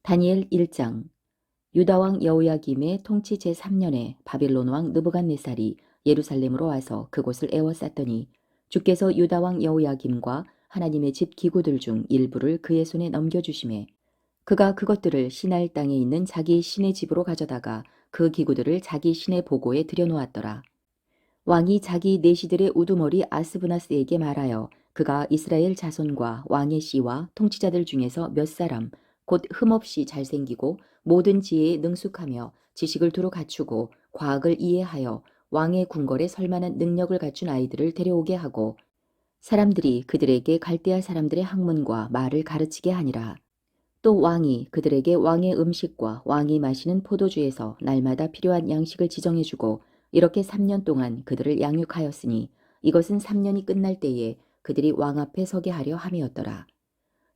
다니엘 1장. 유다 왕 여호야김의 통치 제3년에 바빌론 왕 느부갓네살이 예루살렘으로 와서 그곳을 에워쌌더니 주께서 유다 왕 여호야김과 하나님의 집 기구들 중 일부를 그의 손에 넘겨주시매 그가 그것들을 시날 땅에 있는 자기 신의 집으로 가져다가 그 기구들을 자기 신의 보고에 들여놓았더라. 왕이 자기 내시들의 우두머리 아스브나스에게 말하여 그가 이스라엘 자손과 왕의 씨와 통치자들 중에서 몇 사람 곧 흠없이 잘생기고 모든 지혜에 능숙하며 지식을 두루 갖추고 과학을 이해하여 왕의 궁궐에 설만한 능력을 갖춘 아이들을 데려오게 하고 사람들이 그들에게 갈대아 사람들의 학문과 말을 가르치게 하니라. 또 왕이 그들에게 왕의 음식과 왕이 마시는 포도주에서 날마다 필요한 양식을 지정해주고 이렇게 3년 동안 그들을 양육하였으니 이것은 3년이 끝날 때에 그들이 왕 앞에 서게 하려 함이었더라.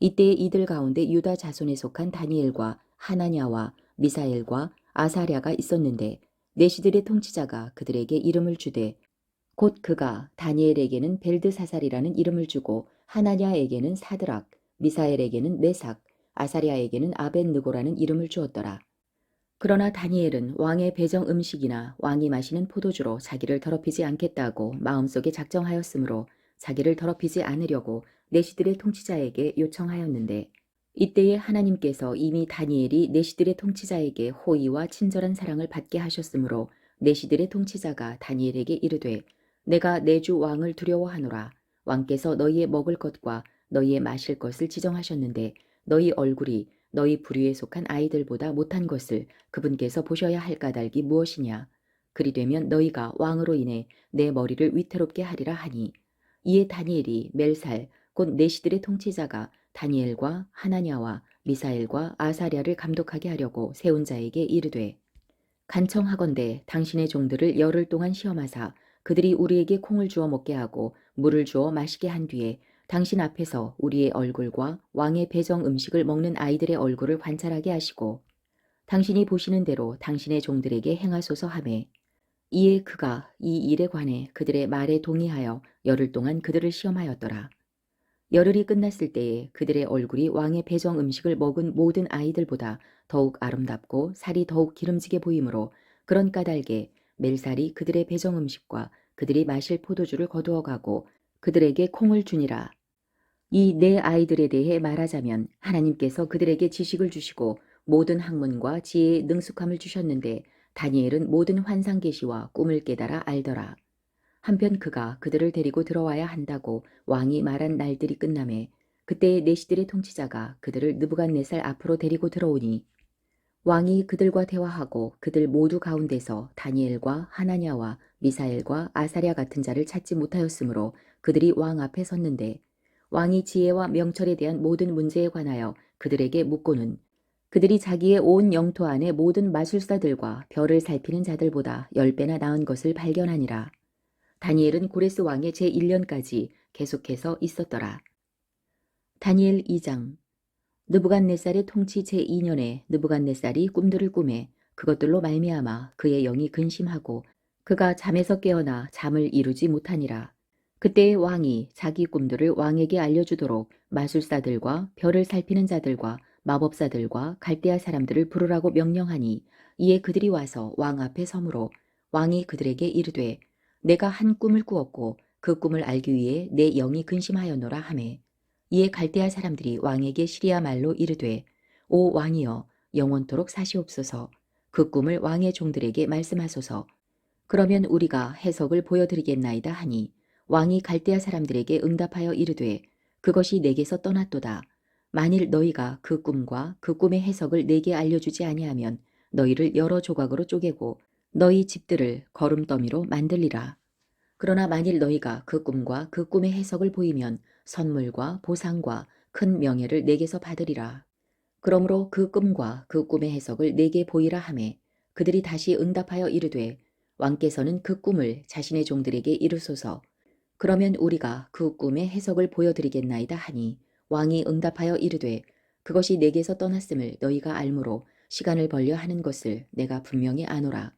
이때에 이들 가운데 유다 자손에 속한 다니엘과 하나냐와 미사엘과 아사랴가 있었는데 내시들의 통치자가 그들에게 이름을 주되 곧 그가 다니엘에게는 벨드사살이라는 이름을 주고 하나냐에게는 사드락, 미사엘에게는 메삭, 아사랴에게는 아벳느고라는 이름을 주었더라. 그러나 다니엘은 왕의 배정 음식이나 왕이 마시는 포도주로 자기를 더럽히지 않겠다고 마음속에 작정하였으므로 자기를 더럽히지 않으려고 내시들의 통치자에게 요청하였는데 이때에 하나님께서 이미 다니엘이 내시들의 통치자에게 호의와 친절한 사랑을 받게 하셨으므로 내시들의 통치자가 다니엘에게 이르되 내가 내 주 왕을 두려워하노라. 왕께서 너희의 먹을 것과 너희의 마실 것을 지정하셨는데 너희 얼굴이 너희 부류에 속한 아이들보다 못한 것을 그분께서 보셔야 할 까닭이 무엇이냐. 그리 되면 너희가 왕으로 인해 내 머리를 위태롭게 하리라 하니 이에 다니엘이 멜살 곧 내시들의 통치자가 다니엘과 하나냐와 미사엘과 아사랴를 감독하게 하려고 세운 자에게 이르되 간청하건대 당신의 종들을 열흘 동안 시험하사 그들이 우리에게 콩을 주어 먹게 하고 물을 주어 마시게 한 뒤에 당신 앞에서 우리의 얼굴과 왕의 배정 음식을 먹는 아이들의 얼굴을 관찰하게 하시고 당신이 보시는 대로 당신의 종들에게 행하소서 하매 이에 그가 이 일에 관해 그들의 말에 동의하여 열흘 동안 그들을 시험하였더라. 열흘이 끝났을 때에 그들의 얼굴이 왕의 배정 음식을 먹은 모든 아이들보다 더욱 아름답고 살이 더욱 기름지게 보이므로 그런 까닭에 멜살이 그들의 배정 음식과 그들이 마실 포도주를 거두어 가고 그들에게 콩을 주니라. 이 네 아이들에 대해 말하자면 하나님께서 그들에게 지식을 주시고 모든 학문과 지혜의 능숙함을 주셨는데 다니엘은 모든 환상 계시와 꿈을 깨달아 알더라. 한편 그가 그들을 데리고 들어와야 한다고 왕이 말한 날들이 끝나매 그때의 내시들의 통치자가 그들을 느부갓네살 앞으로 데리고 들어오니 왕이 그들과 대화하고 그들 모두 가운데서 다니엘과 하나냐와 미사엘과 아사랴 같은 자를 찾지 못하였으므로 그들이 왕 앞에 섰는데 왕이 지혜와 명철에 대한 모든 문제에 관하여 그들에게 묻고는 그들이 자기의 온 영토 안의 모든 마술사들과 별을 살피는 자들보다 10배나 나은 것을 발견하니라. 다니엘은 고레스 왕의 제1년까지 계속해서 있었더라. 다니엘 2장. 느부갓네살의 통치 제2년에 느부갓네살이 꿈들을 꾸매 그것들로 말미암아 그의 영이 근심하고 그가 잠에서 깨어나 잠을 이루지 못하니라. 그때의 왕이 자기 꿈들을 왕에게 알려주도록 마술사들과 별을 살피는 자들과 마법사들과 갈대아 사람들을 부르라고 명령하니 이에 그들이 와서 왕 앞에 서므로 왕이 그들에게 이르되 내가 한 꿈을 꾸었고 그 꿈을 알기 위해 내 영이 근심하였노라 하매 이에 갈대아 사람들이 왕에게 시리아 말로 이르되 오 왕이여 영원토록 사시옵소서 그 꿈을 왕의 종들에게 말씀하소서 그러면 우리가 해석을 보여드리겠나이다 하니 왕이 갈대아 사람들에게 응답하여 이르되 그것이 내게서 떠났도다. 만일 너희가 그 꿈과 그 꿈의 해석을 내게 알려주지 아니하면 너희를 여러 조각으로 쪼개고 너희 집들을 거름더미로 만들리라. 그러나 만일 너희가 그 꿈과 그 꿈의 해석을 보이면 선물과 보상과 큰 명예를 내게서 받으리라. 그러므로 그 꿈과 그 꿈의 해석을 내게 보이라 하매 그들이 다시 응답하여 이르되 왕께서는 그 꿈을 자신의 종들에게 이르소서. 그러면 우리가 그 꿈의 해석을 보여드리겠나이다 하니 왕이 응답하여 이르되 그것이 내게서 떠났음을 너희가 알므로 시간을 벌려 하는 것을 내가 분명히 아노라.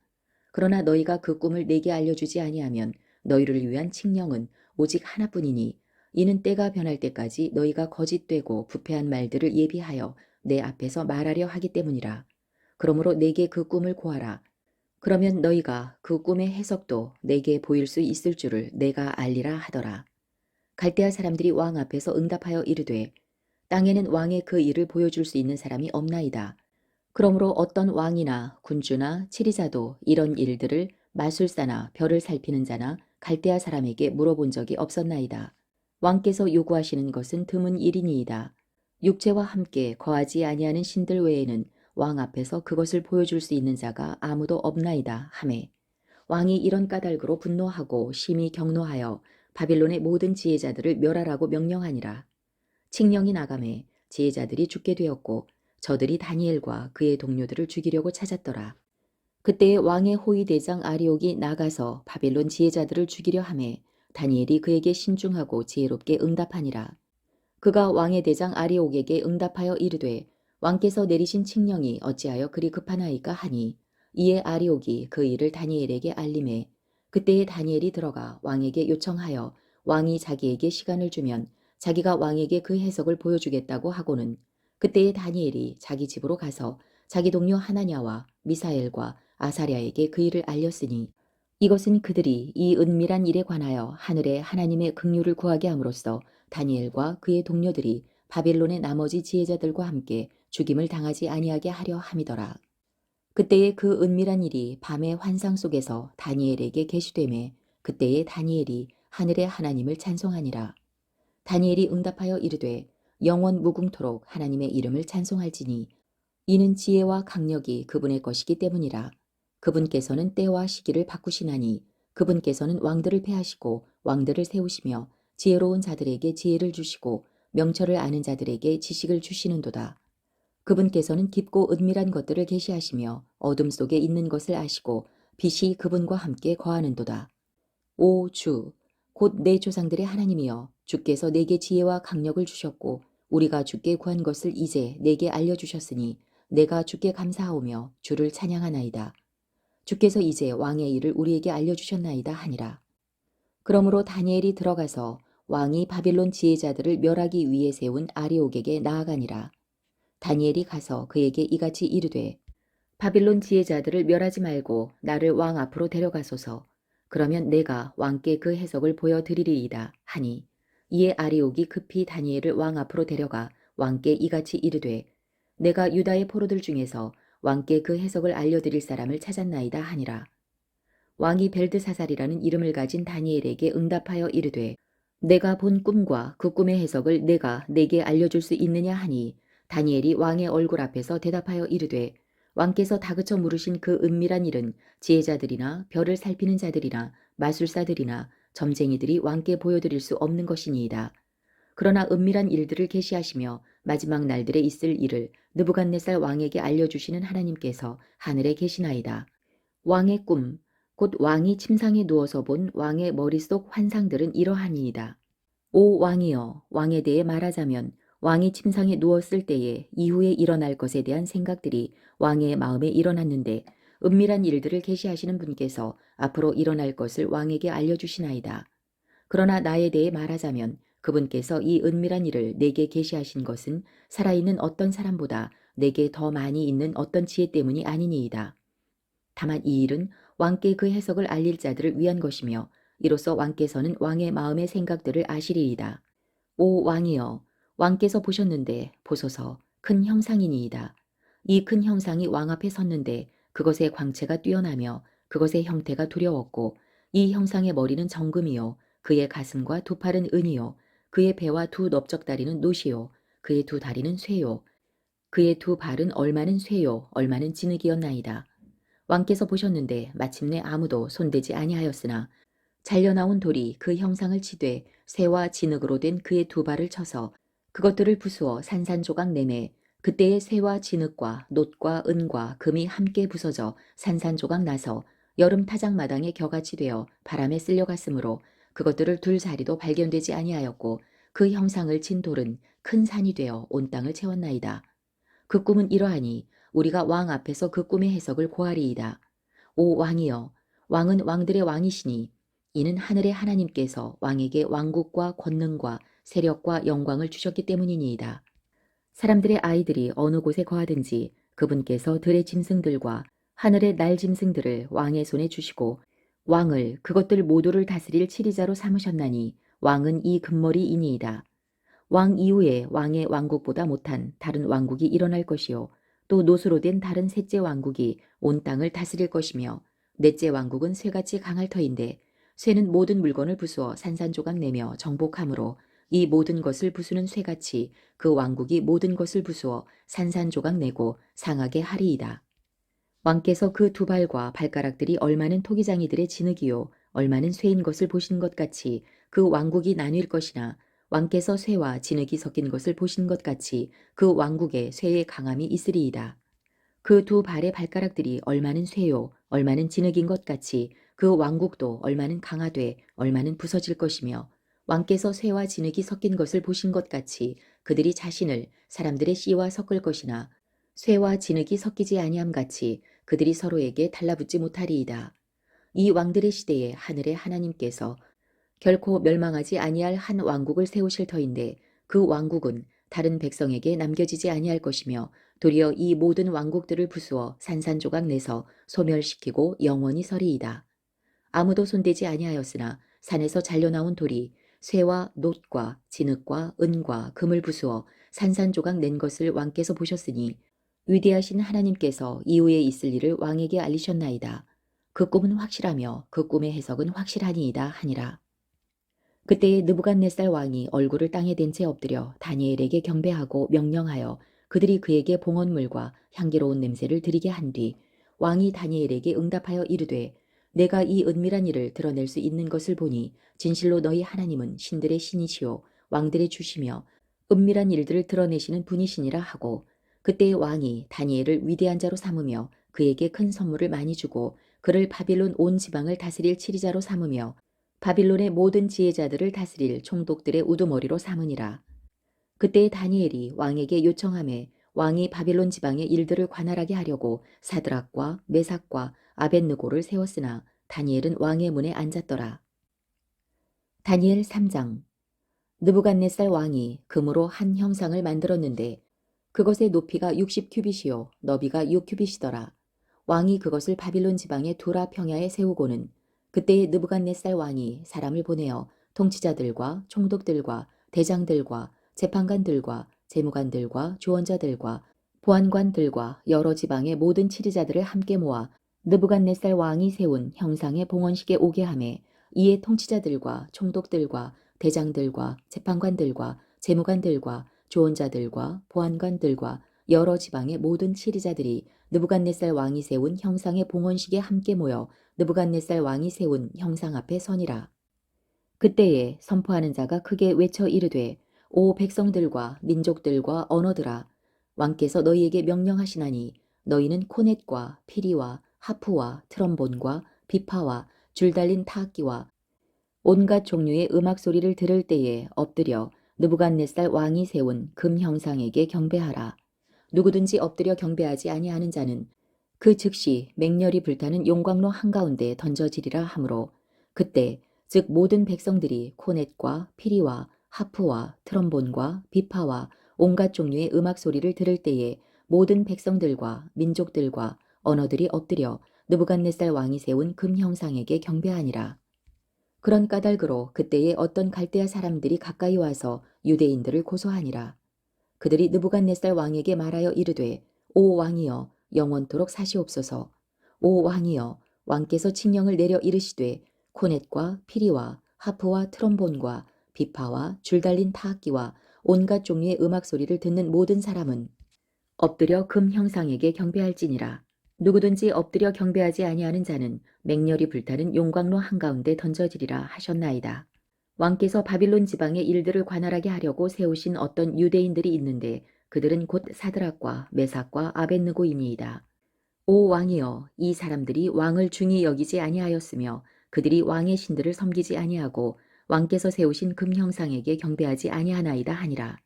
그러나 너희가 그 꿈을 내게 알려주지 아니하면 너희를 위한 칙령은 오직 하나뿐이니 이는 때가 변할 때까지 너희가 거짓되고 부패한 말들을 예비하여 내 앞에서 말하려 하기 때문이라. 그러므로 내게 그 꿈을 고하라. 그러면 너희가 그 꿈의 해석도 내게 보일 수 있을 줄을 내가 알리라 하더라. 갈대아 사람들이 왕 앞에서 응답하여 이르되 땅에는 왕의 그 일을 보여줄 수 있는 사람이 없나이다. 그러므로 어떤 왕이나 군주나 치리자도 이런 일들을 마술사나 별을 살피는 자나 갈대아 사람에게 물어본 적이 없었나이다. 왕께서 요구하시는 것은 드문 일이니이다. 육체와 함께 거하지 아니하는 신들 외에는 왕 앞에서 그것을 보여줄 수 있는 자가 아무도 없나이다 하매 왕이 이런 까닭으로 분노하고 심히 경노하여 바빌론의 모든 지혜자들을 멸하라고 명령하니라. 칙령이 나감에 지혜자들이 죽게 되었고 저들이 다니엘과 그의 동료들을 죽이려고 찾았더라. 그때에 왕의 호위 대장 아리옥이 나가서 바빌론 지혜자들을 죽이려 하매 다니엘이 그에게 신중하고 지혜롭게 응답하니라. 그가 왕의 대장 아리옥에게 응답하여 이르되 왕께서 내리신 칙령이 어찌하여 그리 급하나이까 하니 이에 아리옥이 그 일을 다니엘에게 알림해 그때에 다니엘이 들어가 왕에게 요청하여 왕이 자기에게 시간을 주면 자기가 왕에게 그 해석을 보여주겠다고 하고는 그때에 다니엘이 자기 집으로 가서 자기 동료 하나냐와 미사엘과 아사랴에게 그 일을 알렸으니 이것은 그들이 이 은밀한 일에 관하여 하늘의 하나님의 긍휼을 구하게 함으로써 다니엘과 그의 동료들이 바빌론의 나머지 지혜자들과 함께 죽임을 당하지 아니하게 하려 함이더라. 그때에 그 은밀한 일이 밤의 환상 속에서 다니엘에게 계시되매 그때에 다니엘이 하늘의 하나님을 찬송하니라. 다니엘이 응답하여 이르되 영원 무궁토록 하나님의 이름을 찬송할지니 이는 지혜와 강력이 그분의 것이기 때문이라. 그분께서는 때와 시기를 바꾸시나니 그분께서는 왕들을 패하시고 왕들을 세우시며 지혜로운 자들에게 지혜를 주시고 명철을 아는 자들에게 지식을 주시는도다. 그분께서는 깊고 은밀한 것들을 계시하시며 어둠 속에 있는 것을 아시고 빛이 그분과 함께 거하는도다. 오 주, 곧 내 조상들의 하나님이여 주께서 내게 지혜와 강력을 주셨고 우리가 주께 구한 것을 이제 내게 알려주셨으니 내가 주께 감사하오며 주를 찬양하나이다. 주께서 이제 왕의 일을 우리에게 알려주셨나이다 하니라. 그러므로 다니엘이 들어가서 왕이 바빌론 지혜자들을 멸하기 위해 세운 아리옥에게 나아가니라. 다니엘이 가서 그에게 이같이 이르되 바빌론 지혜자들을 멸하지 말고 나를 왕 앞으로 데려가소서. 그러면 내가 왕께 그 해석을 보여드리리이다 하니 이에 아리옥이 급히 다니엘을 왕 앞으로 데려가 왕께 이같이 이르되 내가 유다의 포로들 중에서 왕께 그 해석을 알려드릴 사람을 찾았나이다 하니라. 왕이 벨드사살이라는 이름을 가진 다니엘에게 응답하여 이르되 내가 본 꿈과 그 꿈의 해석을 내가 내게 알려줄 수 있느냐 하니 다니엘이 왕의 얼굴 앞에서 대답하여 이르되 왕께서 다그쳐 물으신 그 은밀한 일은 지혜자들이나 별을 살피는 자들이나 마술사들이나 점쟁이들이 왕께 보여드릴 수 없는 것이니이다. 그러나 은밀한 일들을 계시하시며 마지막 날들에 있을 일을 느부갓네살 왕에게 알려주시는 하나님께서 하늘에 계시나이다. 왕의 꿈, 곧 왕이 침상에 누워서 본 왕의 머릿속 환상들은 이러하니이다. 오 왕이여, 왕에 대해 말하자면 왕이 침상에 누웠을 때에 이후에 일어날 것에 대한 생각들이 왕의 마음에 일어났는데 은밀한 일들을 계시하시는 분께서 앞으로 일어날 것을 왕에게 알려주시나이다. 그러나 나에 대해 말하자면 그분께서 이 은밀한 일을 내게 계시하신 것은 살아있는 어떤 사람보다 내게 더 많이 있는 어떤 지혜 때문이 아니니이다. 다만 이 일은 왕께 그 해석을 알릴 자들을 위한 것이며 이로써 왕께서는 왕의 마음의 생각들을 아시리이다. 오 왕이여, 왕께서 보셨는데 보소서 큰 형상이니이다. 이 큰 형상이 왕 앞에 섰는데 그것의 광채가 뛰어나며 그것의 형태가 두려웠고 이 형상의 머리는 정금이요 그의 가슴과 두 팔은 은이요 그의 배와 두 넓적다리는 노시요 그의 두 다리는 쇠요 그의 두 발은 얼마는 쇠요 얼마는 진흙이었나이다. 왕께서 보셨는데 마침내 아무도 손대지 아니하였으나 잘려나온 돌이 그 형상을 치되 쇠와 진흙으로 된 그의 두 발을 쳐서 그것들을 부수어 산산조각 내매 그때의 쇠와 진흙과 놋과 은과 금이 함께 부서져 산산조각 나서 여름 타작마당에 겨같이 되어 바람에 쓸려갔으므로 그것들을 둘 자리도 발견되지 아니하였고 그 형상을 친 돌은 큰 산이 되어 온 땅을 채웠나이다. 그 꿈은 이러하니 우리가 왕 앞에서 그 꿈의 해석을 고하리이다. 오 왕이여, 왕은 왕들의 왕이시니 이는 하늘의 하나님께서 왕에게 왕국과 권능과 세력과 영광을 주셨기 때문이니이다. 사람들의 아이들이 어느 곳에 거하든지 그분께서 들의 짐승들과 하늘의 날 짐승들을 왕의 손에 주시고 왕을 그것들 모두를 다스릴 치리자로 삼으셨나니 왕은 이 금머리이니이다. 왕 이후에 왕의 왕국보다 못한 다른 왕국이 일어날 것이요 또 노수로 된 다른 셋째 왕국이 온 땅을 다스릴 것이며 넷째 왕국은 쇠같이 강할 터인데 쇠는 모든 물건을 부수어 산산조각 내며 정복하므로 이 모든 것을 부수는 쇠같이 그 왕국이 모든 것을 부수어 산산조각 내고 상하게 하리이다. 왕께서 그 두 발과 발가락들이 얼마는 토기장이들의 진흙이요 얼마는 쇠인 것을 보신 것 같이 그 왕국이 나뉠 것이나 왕께서 쇠와 진흙이 섞인 것을 보신 것 같이 그 왕국에 쇠의 강함이 있으리이다. 그 두 발의 발가락들이 얼마는 쇠요 얼마는 진흙인 것 같이 그 왕국도 얼마는 강하되 얼마는 부서질 것이며 왕께서 쇠와 진흙이 섞인 것을 보신 것 같이 그들이 자신을 사람들의 씨와 섞을 것이나 쇠와 진흙이 섞이지 아니함 같이 그들이 서로에게 달라붙지 못하리이다. 이 왕들의 시대에 하늘의 하나님께서 결코 멸망하지 아니할 한 왕국을 세우실 터인데 그 왕국은 다른 백성에게 남겨지지 아니할 것이며 도리어 이 모든 왕국들을 부수어 산산조각 내서 소멸시키고 영원히 서리이다. 아무도 손대지 아니하였으나 산에서 잘려나온 돌이 쇠와 놋과 진흙과 은과 금을 부수어 산산조각 낸 것을 왕께서 보셨으니 위대하신 하나님께서 이후에 있을 일을 왕에게 알리셨나이다. 그 꿈은 확실하며 그 꿈의 해석은 확실하니이다 하니라. 그때에 느부갓네살 왕이 얼굴을 땅에 댄 채 엎드려 다니엘에게 경배하고 명령하여 그들이 그에게 봉헌물과 향기로운 냄새를 드리게 한 뒤 왕이 다니엘에게 응답하여 이르되 내가 이 은밀한 일을 드러낼 수 있는 것을 보니 진실로 너희 하나님은 신들의 신이시요 왕들의 주시며 은밀한 일들을 드러내시는 분이시니라 하고 그때의 왕이 다니엘을 위대한 자로 삼으며 그에게 큰 선물을 많이 주고 그를 바빌론 온 지방을 다스릴 치리자로 삼으며 바빌론의 모든 지혜자들을 다스릴 총독들의 우두머리로 삼으니라. 그때 다니엘이 왕에게 요청하매 왕이 바빌론 지방의 일들을 관할하게 하려고 사드락과 메삭과 아벳느고를 세웠으나 다니엘은 왕의 문에 앉았더라. 다니엘 3장. 느부갓네살 왕이 금으로 한 형상을 만들었는데 그것의 높이가 60규빗이요 너비가 6규빗이더라. 왕이 그것을 바빌론 지방의 두라 평야에 세우고는 그때의 느부갓네살 왕이 사람을 보내어 통치자들과 총독들과 대장들과 재판관들과 재무관들과 조언자들과 보안관들과 여러 지방의 모든 치리자들을 함께 모아 느부갓네살 왕이 세운 형상의 봉헌식에 오게 하매 이에 통치자들과 총독들과 대장들과 재판관들과 재무관들과 조언자들과 보안관들과 여러 지방의 모든 치리자들이 느부갓네살 왕이 세운 형상의 봉헌식에 함께 모여 느부갓네살 왕이 세운 형상 앞에 서니라. 그때에 선포하는 자가 크게 외쳐 이르되 오 백성들과 민족들과 언어들아 왕께서 너희에게 명령하시나니 너희는 코넷과 피리와 하프와 트럼본과 비파와 줄달린 타악기와 온갖 종류의 음악 소리를 들을 때에 엎드려 느부갓네살 왕이 세운 금 형상에게 경배하라. 누구든지 엎드려 경배하지 아니하는 자는 그 즉시 맹렬히 불타는 용광로 한가운데 던져지리라 하므로 그때 즉 모든 백성들이 코넷과 피리와 하프와 트럼본과 비파와 온갖 종류의 음악 소리를 들을 때에 모든 백성들과 민족들과 언어들이 엎드려 느부갓네살 왕이 세운 금 형상에게 경배하니라. 그런 까닭으로 그때에 어떤 갈대아 사람들이 가까이 와서 유대인들을 고소하니라. 그들이 느부갓네살 왕에게 말하여 이르되 오 왕이여 영원토록 사시옵소서. 오 왕이여 왕께서 칙령을 내려 이르시되 코넷과 피리와 하프와 트럼본과 비파와 줄달린 타악기와 온갖 종류의 음악 소리를 듣는 모든 사람은 엎드려 금 형상에게 경배할지니라. 누구든지 엎드려 경배하지 아니하는 자는 맹렬히 불타는 용광로 한가운데 던져지리라 하셨나이다. 왕께서 바빌론 지방의 일들을 관할하게 하려고 세우신 어떤 유대인들이 있는데 그들은 곧 사드락과 메삭과 아벳느고이니이다. 오 왕이여 이 사람들이 왕을 중히 여기지 아니하였으며 그들이 왕의 신들을 섬기지 아니하고 왕께서 세우신 금 형상에게 경배하지 아니하나이다 하니라.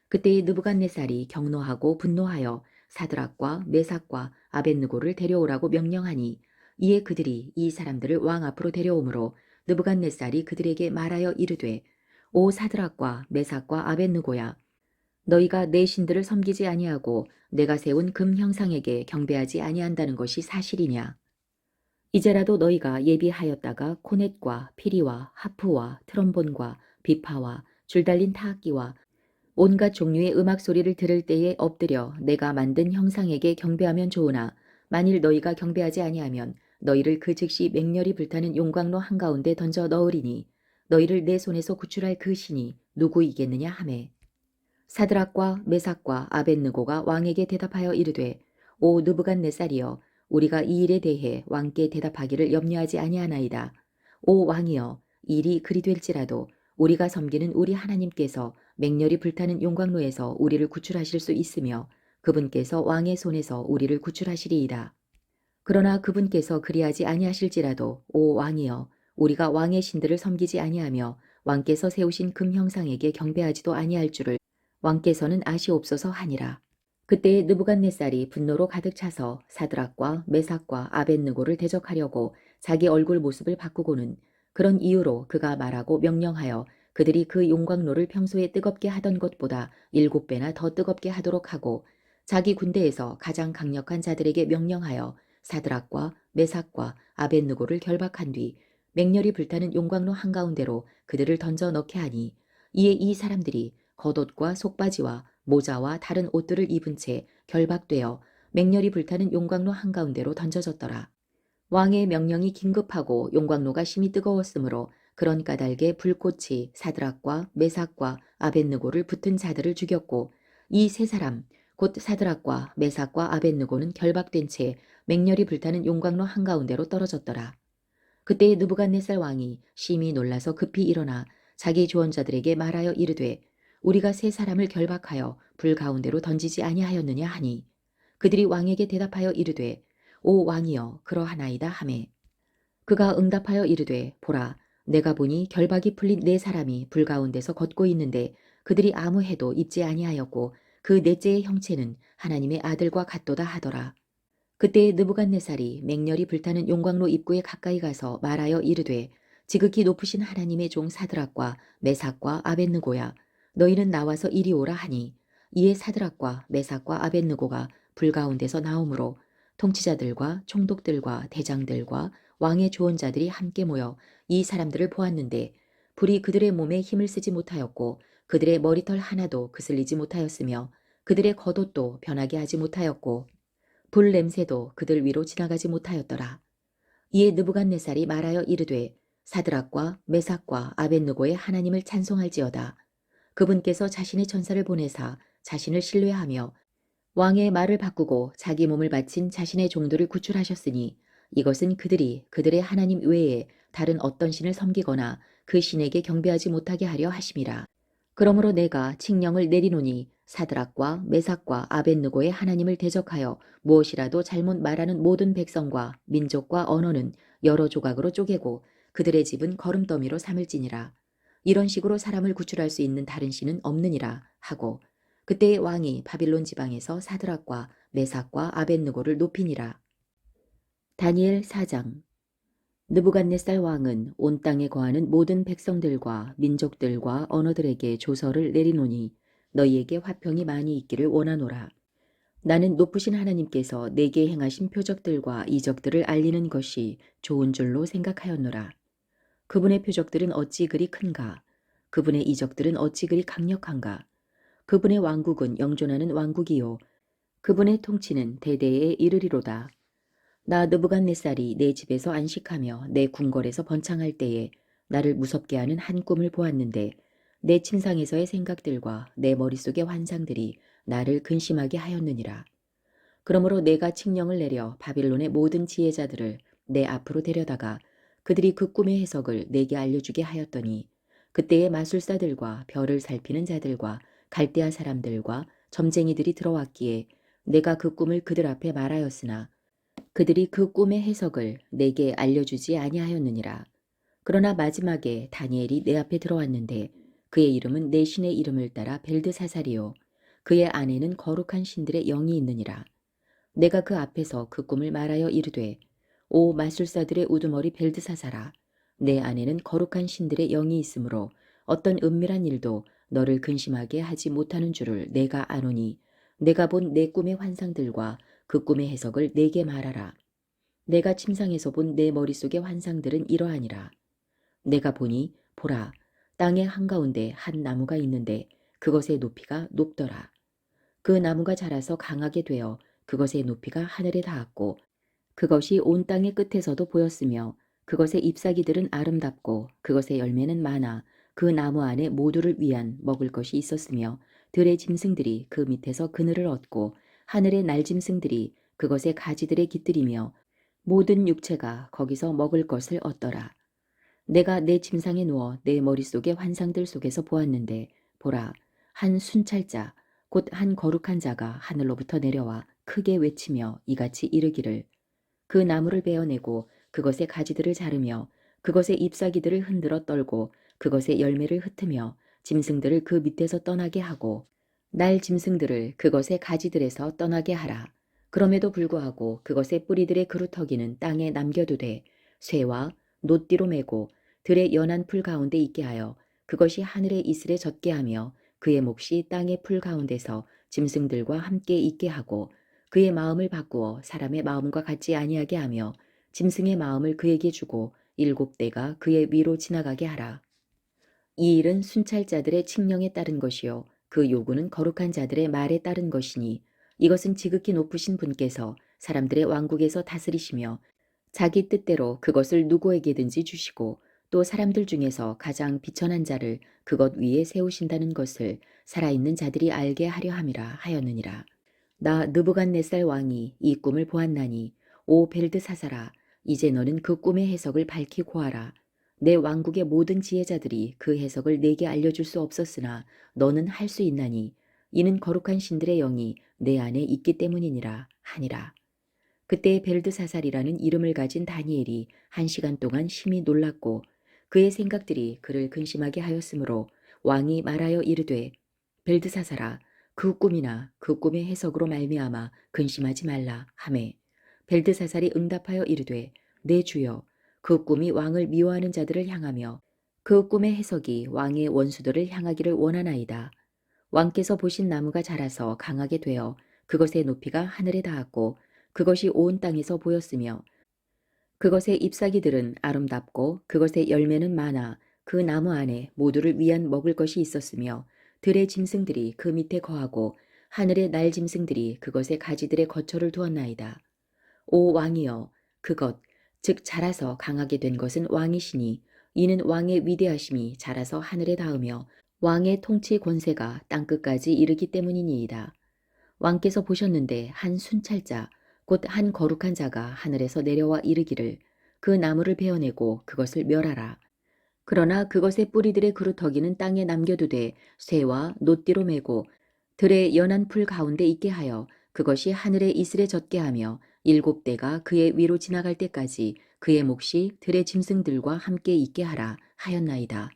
그때의 느부갓네살이 경노하고 분노하여 사드락과 메삭과 아벳느고를 데려오라고 명령하니 이에 그들이 이 사람들을 왕 앞으로 데려오므로 느부갓네살이 그들에게 말하여 이르되 오 사드락과 메삭과 아벳느고야 너희가 내 신들을 섬기지 아니하고 내가 세운 금 형상에게 경배하지 아니한다는 것이 사실이냐? 이제라도 너희가 예비하였다가 코넷과 피리와 하프와 트럼본과 비파와 줄달린 타악기와 온갖 종류의 음악 소리를 들을 때에 엎드려 내가 만든 형상에게 경배하면 좋으나 만일 너희가 경배하지 아니하면 너희를 그 즉시 맹렬히 불타는 용광로 한가운데 던져 넣으리니 너희를 내 손에서 구출할 그 신이 누구이겠느냐 하매 사드락과 메삭과 아벳느고가 왕에게 대답하여 이르되 오 느부갓네살이여 우리가 이 일에 대해 왕께 대답하기를 염려하지 아니하나이다. 오 왕이여 이 일이 그리 될지라도 우리가 섬기는 우리 하나님께서 맹렬히 불타는 용광로에서 우리를 구출하실 수 있으며 그분께서 왕의 손에서 우리를 구출하시리이다. 그러나 그분께서 그리하지 아니하실지라도 오 왕이여 우리가 왕의 신들을 섬기지 아니하며 왕께서 세우신 금 형상에게 경배하지도 아니할 줄을 왕께서는 아시옵소서 하니라. 그때에 느부갓네살이 분노로 가득 차서 사드락과 메삭과 아벳느고를 대적하려고 자기 얼굴 모습을 바꾸고는 그런 이유로 그가 말하고 명령하여 그들이 그 용광로를 평소에 뜨겁게 하던 것보다 7배나 더 뜨겁게 하도록 하고 자기 군대에서 가장 강력한 자들에게 명령하여 사드락과 메삭과 아벳느고를 결박한 뒤 맹렬히 불타는 용광로 한가운데로 그들을 던져 넣게 하니 이에 이 사람들이 겉옷과 속바지와 모자와 다른 옷들을 입은 채 결박되어 맹렬히 불타는 용광로 한가운데로 던져졌더라. 왕의 명령이 긴급하고 용광로가 심히 뜨거웠으므로 그런 까닭에 불꽃이 사드락과 메삭과 아벳느고를 붙은 자들을 죽였고 이 세 사람 곧 사드락과 메삭과 아벳느고는 결박된 채 맹렬히 불타는 용광로 한가운데로 떨어졌더라. 그때 느부갓네살 왕이 심히 놀라서 급히 일어나 자기 조언자들에게 말하여 이르되 우리가 세 사람을 결박하여 불 가운데로 던지지 아니하였느냐 하니 그들이 왕에게 대답하여 이르되 오 왕이여 그러하나이다 하매 그가 응답하여 이르되 보라 내가 보니 결박이 풀린 네 사람이 불 가운데서 걷고 있는데 그들이 아무 해도 입지 아니하였고 그 넷째의 형체는 하나님의 아들과 같도다 하더라. 그때 느부갓네살이 맹렬히 불타는 용광로 입구에 가까이 가서 말하여 이르되 지극히 높으신 하나님의 종 사드락과 메삭과 아벳느고야 너희는 나와서 이리 오라 하니 이에 사드락과 메삭과 아벳느고가 불 가운데서 나오므로 통치자들과 총독들과 대장들과 왕의 조언자들이 함께 모여 이 사람들을 보았는데 불이 그들의 몸에 힘을 쓰지 못하였고 그들의 머리털 하나도 그슬리지 못하였으며 그들의 겉옷도 변하게 하지 못하였고 불 냄새도 그들 위로 지나가지 못하였더라. 이에 느부갓네살이 말하여 이르되 사드락과 메삭과 아벳느고의 하나님을 찬송할지어다. 그분께서 자신의 천사를 보내사 자신을 신뢰하며 왕의 말을 바꾸고 자기 몸을 바친 자신의 종들을 구출하셨으니 이것은 그들이 그들의 하나님 외에 다른 어떤 신을 섬기거나 그 신에게 경배하지 못하게 하려 하심이라. 그러므로 내가 칙령을 내리노니 사드락과 메삭과 아벳느고의 하나님을 대적하여 무엇이라도 잘못 말하는 모든 백성과 민족과 언어는 여러 조각으로 쪼개고 그들의 집은 거름더미로 삼을지니라. 이런 식으로 사람을 구출할 수 있는 다른 신은 없느니라 하고 그때의 왕이 바빌론 지방에서 사드락과 메삭과 아벳느고를 높이니라. 다니엘 4장. 느부갓네살 왕은 온 땅에 거하는 모든 백성들과 민족들과 언어들에게 조서를 내리노니 너희에게 화평이 많이 있기를 원하노라. 나는 높으신 하나님께서 내게 행하신 표적들과 이적들을 알리는 것이 좋은 줄로 생각하였노라. 그분의 표적들은 어찌 그리 큰가? 그분의 이적들은 어찌 그리 강력한가? 그분의 왕국은 영존하는 왕국이요. 그분의 통치는 대대에 이르리로다. 나 느부갓네살이 내 집에서 안식하며 내 궁궐에서 번창할 때에 나를 무섭게 하는 한 꿈을 보았는데 내 침상에서의 생각들과 내 머릿속의 환상들이 나를 근심하게 하였느니라. 그러므로 내가 칙령을 내려 바빌론의 모든 지혜자들을 내 앞으로 데려다가 그들이 그 꿈의 해석을 내게 알려주게 하였더니 그때의 마술사들과 별을 살피는 자들과 갈대아 사람들과 점쟁이들이 들어왔기에 내가 그 꿈을 그들 앞에 말하였으나 그들이 그 꿈의 해석을 내게 알려주지 아니하였느니라. 그러나 마지막에 다니엘이 내 앞에 들어왔는데 그의 이름은 내 신의 이름을 따라 벨드사살이요 그의 안에는 거룩한 신들의 영이 있느니라. 내가 그 앞에서 그 꿈을 말하여 이르되 오 마술사들의 우두머리 벨드사살아 내 안에는 거룩한 신들의 영이 있으므로 어떤 은밀한 일도 너를 근심하게 하지 못하는 줄을 내가 아노니 내가 본 내 꿈의 환상들과 그 꿈의 해석을 내게 말하라. 내가 침상에서 본 내 머릿속의 환상들은 이러하니라. 내가 보니 보라 땅의 한가운데 한 나무가 있는데 그것의 높이가 높더라. 그 나무가 자라서 강하게 되어 그것의 높이가 하늘에 닿았고 그것이 온 땅의 끝에서도 보였으며 그것의 잎사귀들은 아름답고 그것의 열매는 많아 그 나무 안에 모두를 위한 먹을 것이 있었으며 들의 짐승들이 그 밑에서 그늘을 얻고 하늘의 날짐승들이 그것의 가지들에 깃들이며 모든 육체가 거기서 먹을 것을 얻더라. 내가 내 침상에 누워 내 머릿속의 환상들 속에서 보았는데 보라 한 순찰자 곧 한 거룩한 자가 하늘로부터 내려와 크게 외치며 이같이 이르기를 그 나무를 베어내고 그것의 가지들을 자르며 그것의 잎사귀들을 흔들어 떨고 그것의 열매를 흩으며 짐승들을 그 밑에서 떠나게 하고 날 짐승들을 그것의 가지들에서 떠나게 하라. 그럼에도 불구하고 그것의 뿌리들의 그루터기는 땅에 남겨두되 쇠와 노띠로 매고 들의 연한 풀 가운데 있게 하여 그것이 하늘의 이슬에 젖게 하며 그의 몫이 땅의 풀 가운데서 짐승들과 함께 있게 하고 그의 마음을 바꾸어 사람의 마음과 같지 아니하게 하며 짐승의 마음을 그에게 주고 7대가 그의 위로 지나가게 하라. 이 일은 순찰자들의 칙령에 따른 것이요 그 요구는 거룩한 자들의 말에 따른 것이니 이것은 지극히 높으신 분께서 사람들의 왕국에서 다스리시며 자기 뜻대로 그것을 누구에게든지 주시고 또 사람들 중에서 가장 비천한 자를 그것 위에 세우신다는 것을 살아있는 자들이 알게 하려 함이라 하였느니라. 나 느부갓네살 왕이 이 꿈을 보았나니 오 벨드사사라 이제 너는 그 꿈의 해석을 밝히 고하라. 내 왕국의 모든 지혜자들이 그 해석을 내게 알려줄 수 없었으나 너는 할 수 있나니 이는 거룩한 신들의 영이 내 안에 있기 때문이니라 하니라. 그때 벨드사살이라는 이름을 가진 다니엘이 1시간 동안 심히 놀랐고 그의 생각들이 그를 근심하게 하였으므로 왕이 말하여 이르되 벨드사살아 그 꿈이나 그 꿈의 해석으로 말미암아 근심하지 말라 하매 벨드사살이 응답하여 이르되 내 주여 그 꿈이 왕을 미워하는 자들을 향하며 그 꿈의 해석이 왕의 원수들을 향하기를 원하나이다. 왕께서 보신 나무가 자라서 강하게 되어 그것의 높이가 하늘에 닿았고 그것이 온 땅에서 보였으며 그것의 잎사귀들은 아름답고 그것의 열매는 많아 그 나무 안에 모두를 위한 먹을 것이 있었으며 들의 짐승들이 그 밑에 거하고 하늘의 날 짐승들이 그것의 가지들의 거처를 두었나이다. 오 왕이여 그것 즉 자라서 강하게 된 것은 왕이시니 이는 왕의 위대하심이 자라서 하늘에 닿으며 왕의 통치 권세가 땅끝까지 이르기 때문이니이다. 왕께서 보셨는데 한 순찰자 곧 한 거룩한 자가 하늘에서 내려와 이르기를 그 나무를 베어내고 그것을 멸하라. 그러나 그것의 뿌리들의 그루터기는 땅에 남겨두되 쇠와 노띠로 매고 들의 연한 풀 가운데 있게 하여 그것이 하늘의 이슬에 젖게 하며 7대가 그의 위로 지나갈 때까지 그의 몫이 들의 짐승들과 함께 있게 하라 하였나이다.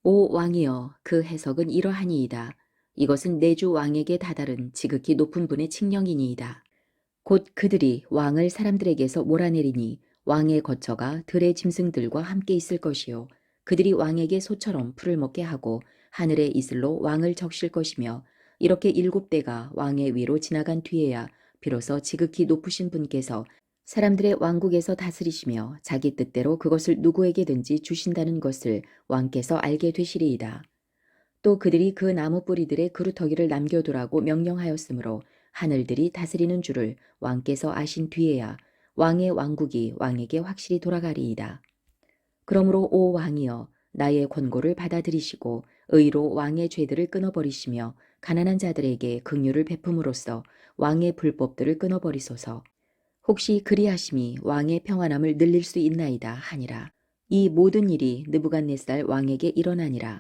오 왕이여 그 해석은 이러하니이다. 이것은 내 주 왕에게 다다른 지극히 높은 분의 칙령이니이다. 곧 그들이 왕을 사람들에게서 몰아내리니 왕의 거처가 들의 짐승들과 함께 있을 것이요 그들이 왕에게 소처럼 풀을 먹게 하고 하늘의 이슬로 왕을 적실 것이며 이렇게 7대가 왕의 위로 지나간 뒤에야 비로소 지극히 높으신 분께서 사람들의 왕국에서 다스리시며 자기 뜻대로 그것을 누구에게든지 주신다는 것을 왕께서 알게 되시리이다. 또 그들이 그 나무 뿌리들의 그루터기를 남겨두라고 명령하였으므로 하늘들이 다스리는 줄을 왕께서 아신 뒤에야 왕의 왕국이 왕에게 확실히 돌아가리이다. 그러므로 오 왕이여 나의 권고를 받아들이시고 의로 왕의 죄들을 끊어버리시며 가난한 자들에게 긍휼을 베품으로써 왕의 불법들을 끊어버리소서. 혹시 그리하심이 왕의 평안함을 늘릴 수 있나이다 하니라. 이 모든 일이 느부갓네살 왕에게 일어나니라.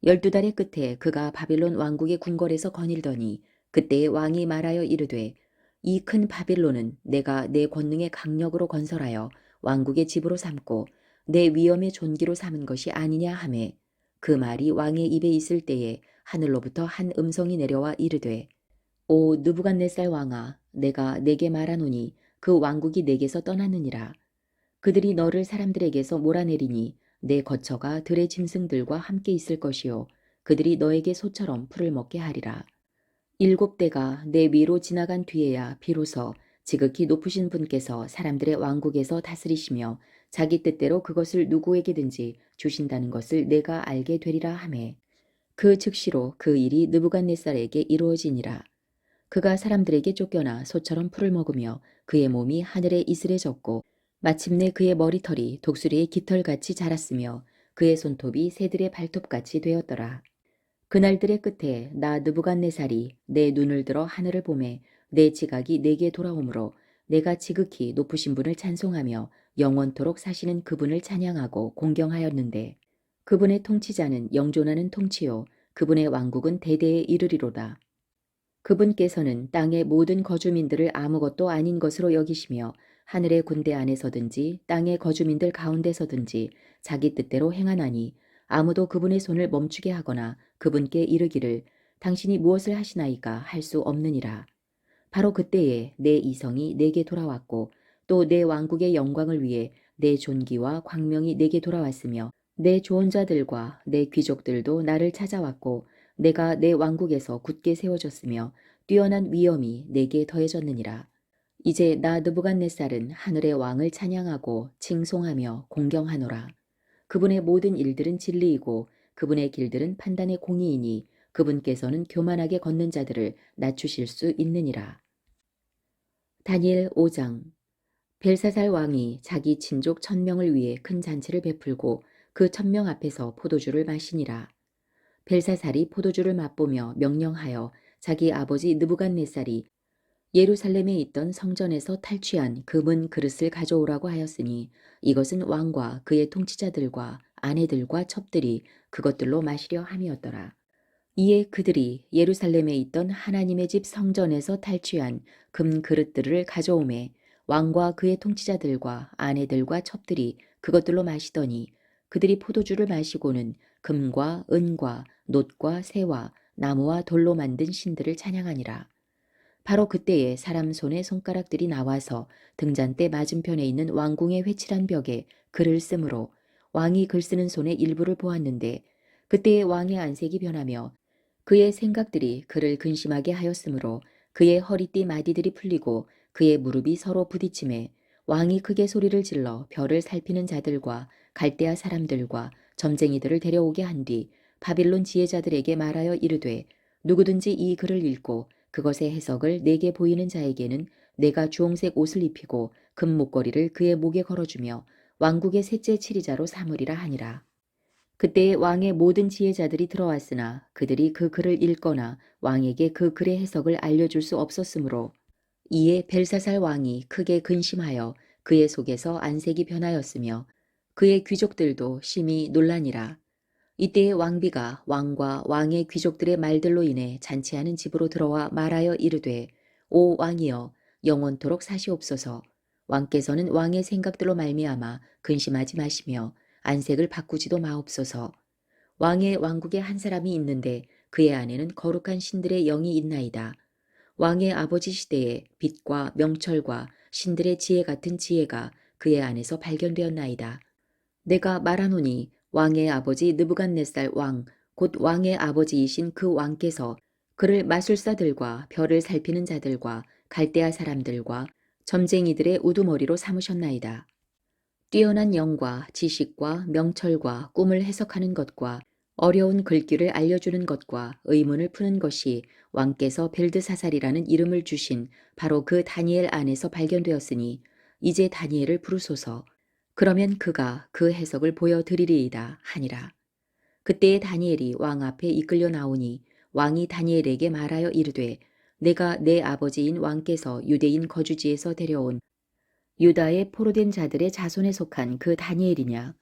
12달의 끝에 그가 바빌론 왕국의 궁궐에서 거닐더니 그때의 왕이 말하여 이르되 이 큰 바빌론은 내가 내 권능의 강력으로 건설하여 왕국의 집으로 삼고 내 위엄의 존귀로 삼은 것이 아니냐 하매 그 말이 왕의 입에 있을 때에 하늘로부터 한 음성이 내려와 이르되 오 느부갓네살 왕아 내가 내게 말하노니 그 왕국이 내게서 떠났느니라. 그들이 너를 사람들에게서 몰아내리니 내 거처가 들의 짐승들과 함께 있을 것이요 그들이 너에게 소처럼 풀을 먹게 하리라. 7대가 내 위로 지나간 뒤에야 비로소 지극히 높으신 분께서 사람들의 왕국에서 다스리시며 자기 뜻대로 그것을 누구에게든지 주신다는 것을 내가 알게 되리라 하매 그 즉시로 그 일이 느부갓네살에게 이루어지니라. 그가 사람들에게 쫓겨나 소처럼 풀을 먹으며 그의 몸이 하늘에 이슬해졌고 마침내 그의 머리털이 독수리의 깃털같이 자랐으며 그의 손톱이 새들의 발톱같이 되었더라. 그날들의 끝에 나 느부갓네살이 내 눈을 들어 하늘을 보매 내 지각이 내게 돌아오므로 내가 지극히 높으신 분을 찬송하며 영원토록 사시는 그분을 찬양하고 공경하였는데 그분의 통치자는 영존하는 통치요 그분의 왕국은 대대에 이르리로다. 그분께서는 땅의 모든 거주민들을 아무것도 아닌 것으로 여기시며 하늘의 군대 안에서든지 땅의 거주민들 가운데서든지 자기 뜻대로 행하나니 아무도 그분의 손을 멈추게 하거나 그분께 이르기를 당신이 무엇을 하시나이까 할 수 없느니라. 바로 그때에 내 이성이 내게 돌아왔고 또 내 왕국의 영광을 위해 내 존귀와 광명이 내게 돌아왔으며 내 조언자들과 내 귀족들도 나를 찾아왔고 내가 내 왕국에서 굳게 세워졌으며 뛰어난 위엄이 내게 더해졌느니라. 이제 나 느부갓네살은 하늘의 왕을 찬양하고 칭송하며 공경하노라. 그분의 모든 일들은 진리이고 그분의 길들은 판단의 공의이니 그분께서는 교만하게 걷는 자들을 낮추실 수 있느니라. 다니엘 5장. 벨사살 왕이 자기 친족 1000명을 위해 큰 잔치를 베풀고 그 1000명 앞에서 포도주를 마시니라. 벨사살이 포도주를 맛보며 명령하여 자기 아버지 느부갓네살이 예루살렘에 있던 성전에서 탈취한 금은 그릇을 가져오라고 하였으니 이것은 왕과 그의 통치자들과 아내들과 첩들이 그것들로 마시려 함이었더라. 이에 그들이 예루살렘에 있던 하나님의 집 성전에서 탈취한 금 그릇들을 가져오매 왕과 그의 통치자들과 아내들과 첩들이 그것들로 마시더니 그들이 포도주를 마시고는 금과 은과 놋과 새와 나무와 돌로 만든 신들을 찬양하니라. 바로 그때에 사람 손에 손가락들이 나와서 등잔대 맞은편에 있는 왕궁의 회칠한 벽에 글을 쓰므로 왕이 글 쓰는 손의 일부를 보았는데 그때에 왕의 안색이 변하며 그의 생각들이 그를 근심하게 하였으므로 그의 허리띠 마디들이 풀리고 그의 무릎이 서로 부딪힘에 왕이 크게 소리를 질러 별을 살피는 자들과 갈대아 사람들과 점쟁이들을 데려오게 한 뒤 바빌론 지혜자들에게 말하여 이르되 누구든지 이 글을 읽고 그것의 해석을 내게 보이는 자에게는 내가 주홍색 옷을 입히고 금 목걸이를 그의 목에 걸어주며 왕국의 셋째 치리자로 삼으리라 하니라. 그때에 왕의 모든 지혜자들이 들어왔으나 그들이 그 글을 읽거나 왕에게 그 글의 해석을 알려줄 수 없었으므로 이에 벨사살 왕이 크게 근심하여 그의 속에서 안색이 변하였으며 그의 귀족들도 심히 놀라니라. 이때에 왕비가 왕과 왕의 귀족들의 말들로 인해 잔치하는 집으로 들어와 말하여 이르되 오 왕이여 영원토록 사시옵소서. 왕께서는 왕의 생각들로 말미암아 근심하지 마시며 안색을 바꾸지도 마옵소서. 왕의 왕국에 한 사람이 있는데 그의 안에는 거룩한 신들의 영이 있나이다. 왕의 아버지 시대에 빛과 명철과 신들의 지혜 같은 지혜가 그의 안에서 발견되었나이다. 내가 말하노니 왕의 아버지 느부갓네살 왕, 곧 왕의 아버지이신 그 왕께서 그를 마술사들과 별을 살피는 자들과 갈대아 사람들과 점쟁이들의 우두머리로 삼으셨나이다. 뛰어난 영과 지식과 명철과 꿈을 해석하는 것과 어려운 글귀를 알려주는 것과 의문을 푸는 것이 왕께서 벨드사살이라는 이름을 주신 바로 그 다니엘 안에서 발견되었으니 이제 다니엘을 부르소서. 그러면 그가 그 해석을 보여드리리이다 하니라. 그때에 다니엘이 왕 앞에 이끌려 나오니 왕이 다니엘에게 말하여 이르되 내가 내 아버지인 왕께서 유대인 거주지에서 데려온 유다의 포로된 자들의 자손에 속한 그 다니엘이냐.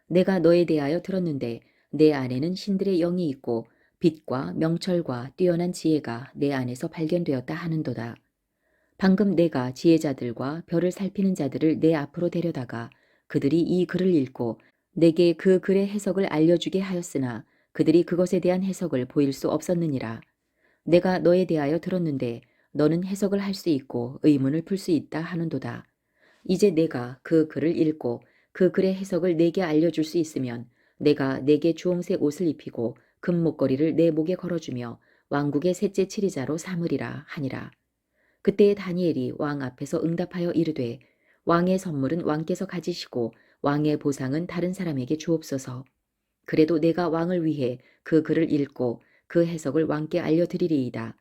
내가 너에 대하여 들었는데 내 안에는 신들의 영이 있고 빛과 명철과 뛰어난 지혜가 내 안에서 발견되었다 하는도다. 방금 내가 지혜자들과 별을 살피는 자들을 내 앞으로 데려다가 그들이 이 글을 읽고 내게 그 글의 해석을 알려주게 하였으나 그들이 그것에 대한 해석을 보일 수 없었느니라. 내가 너에 대하여 들었는데 너는 해석을 할 수 있고 의문을 풀 수 있다 하는도다. 이제 내가 그 글을 읽고 그 글의 해석을 내게 알려줄 수 있으면 내가 내게 주홍색 옷을 입히고 금목걸이를 내 목에 걸어주며 왕국의 셋째 치리자로 삼으리라 하니라. 그때에 다니엘이 왕 앞에서 응답하여 이르되 왕의 선물은 왕께서 가지시고 왕의 보상은 다른 사람에게 주옵소서. 그래도 내가 왕을 위해 그 글을 읽고 그 해석을 왕께 알려드리리이다.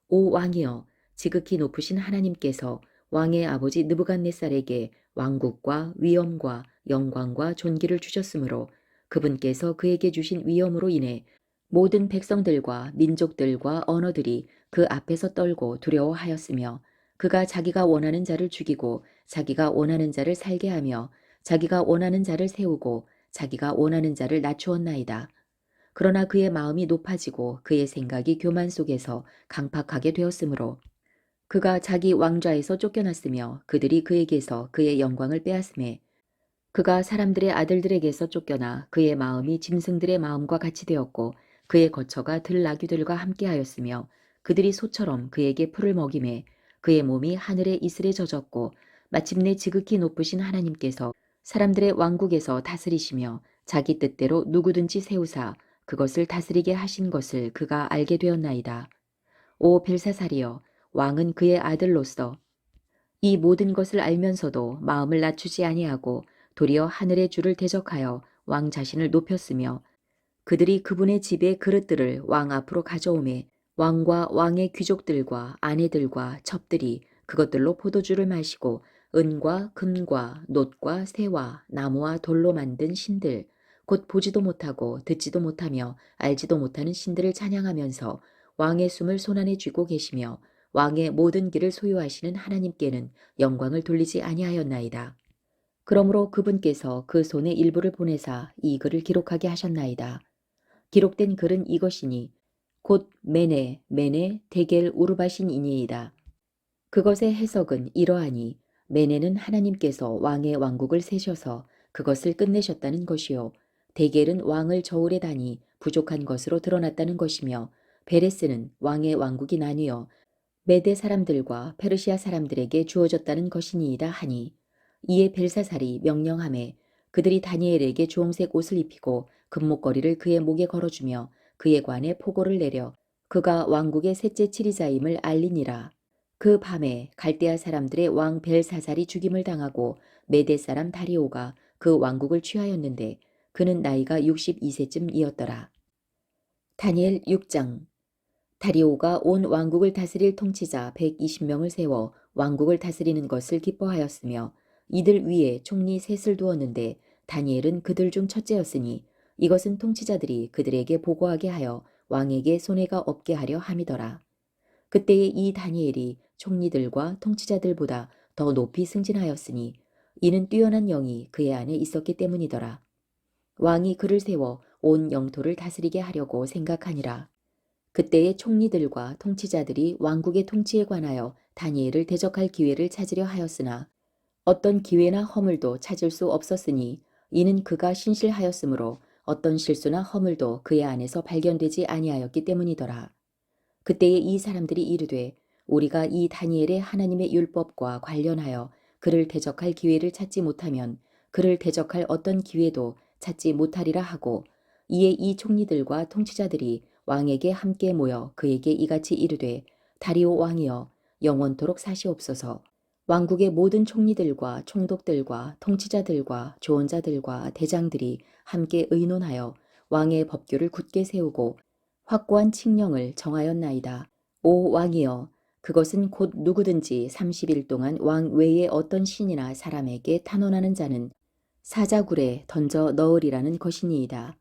오 왕이여, 지극히 높으신 하나님께서 왕의 아버지 느부갓네살에게 왕국과 위엄과 영광과 존귀를 주셨으므로 그분께서 그에게 주신 위엄으로 인해 모든 백성들과 민족들과 언어들이 그 앞에서 떨고 두려워하였으며 그가 자기가 원하는 자를 죽이고 자기가 원하는 자를 살게 하며 자기가 원하는 자를 세우고 자기가 원하는 자를 낮추었나이다. 그러나 그의 마음이 높아지고 그의 생각이 교만 속에서 강팍하게 되었으므로 그가 자기 왕좌에서 쫓겨났으며 그들이 그에게서 그의 영광을 빼앗음에 그가 사람들의 아들들에게서 쫓겨나 그의 마음이 짐승들의 마음과 같이 되었고 그의 거처가 들나귀들과 함께하였으며 그들이 소처럼 그에게 풀을 먹이매 그의 몸이 하늘의 이슬에 젖었고 마침내 지극히 높으신 하나님께서 사람들의 왕국에서 다스리시며 자기 뜻대로 누구든지 세우사 그것을 다스리게 하신 것을 그가 알게 되었나이다. 오 벨사살이여, 왕은 그의 아들로서 이 모든 것을 알면서도 마음을 낮추지 아니하고 도리어 하늘의 주를 대적하여 왕 자신을 높였으며 그들이 그분의 집의 그릇들을 왕 앞으로 가져오매 왕과 왕의 귀족들과 아내들과 첩들이 그것들로 포도주를 마시고 은과 금과 놋과 새와 나무와 돌로 만든 신들 곧 보지도 못하고 듣지도 못하며 알지도 못하는 신들을 찬양하면서 왕의 숨을 손안에 쥐고 계시며 왕의 모든 길을 소유하시는 하나님께는 영광을 돌리지 아니하였나이다. 그러므로 그분께서 그 손에 일부를 보내사 이 글을 기록하게 하셨나이다. 기록된 글은 이것이니 곧 메네 데겔 우르바신이니이다. 그것의 해석은 이러하니 메네는 하나님께서 왕의 왕국을 세셔서 그것을 끝내셨다는 것이요 데겔은 왕을 저울에 다니 부족한 것으로 드러났다는 것이며 베레스는 왕의 왕국이 나뉘어 메대 사람들과 페르시아 사람들에게 주어졌다는 것이니이다 하니 이에 벨사살이 명령하매 그들이 다니엘에게 주홍색 옷을 입히고 금목걸이를 그의 목에 걸어주며 그의 관에 포고를 내려 그가 왕국의 셋째 치리자임을 알리니라. 그 밤에 갈대아 사람들의 왕 벨사살이 죽임을 당하고 메대 사람 다리오가 그 왕국을 취하였는데 그는 나이가 62세쯤이었더라. 다니엘 6장. 다리오가 온 왕국을 다스릴 통치자 120명을 세워 왕국을 다스리는 것을 기뻐하였으며 이들 위에 총리 셋을 두었는데 다니엘은 그들 중 첫째였으니 이것은 통치자들이 그들에게 보고하게 하여 왕에게 손해가 없게 하려 함이더라. 그때에 이 다니엘이 총리들과 통치자들보다 더 높이 승진하였으니 이는 뛰어난 영이 그의 안에 있었기 때문이더라. 왕이 그를 세워 온 영토를 다스리게 하려고 생각하니라. 그때의 총리들과 통치자들이 왕국의 통치에 관하여 다니엘을 대적할 기회를 찾으려 하였으나 어떤 기회나 허물도 찾을 수 없었으니 이는 그가 신실하였으므로 어떤 실수나 허물도 그의 안에서 발견되지 아니하였기 때문이더라. 그때에 이 사람들이 이르되 우리가 이 다니엘의 하나님의 율법과 관련하여 그를 대적할 기회를 찾지 못하면 그를 대적할 어떤 기회도 찾지 못하리라 하고 이에 이 총리들과 통치자들이 왕에게 함께 모여 그에게 이같이 이르되 다리오 왕이여 영원토록 사시옵소서. 왕국의 모든 총리들과 총독들과 통치자들과 조언자들과 대장들이 함께 의논하여 왕의 법규를 굳게 세우고 확고한 칙령을 정하였나이다. 오 왕이여, 그것은 곧 누구든지 30일 동안 왕 외에 어떤 신이나 사람에게 탄원하는 자는 사자굴에 던져 넣으리라는 것이니이다.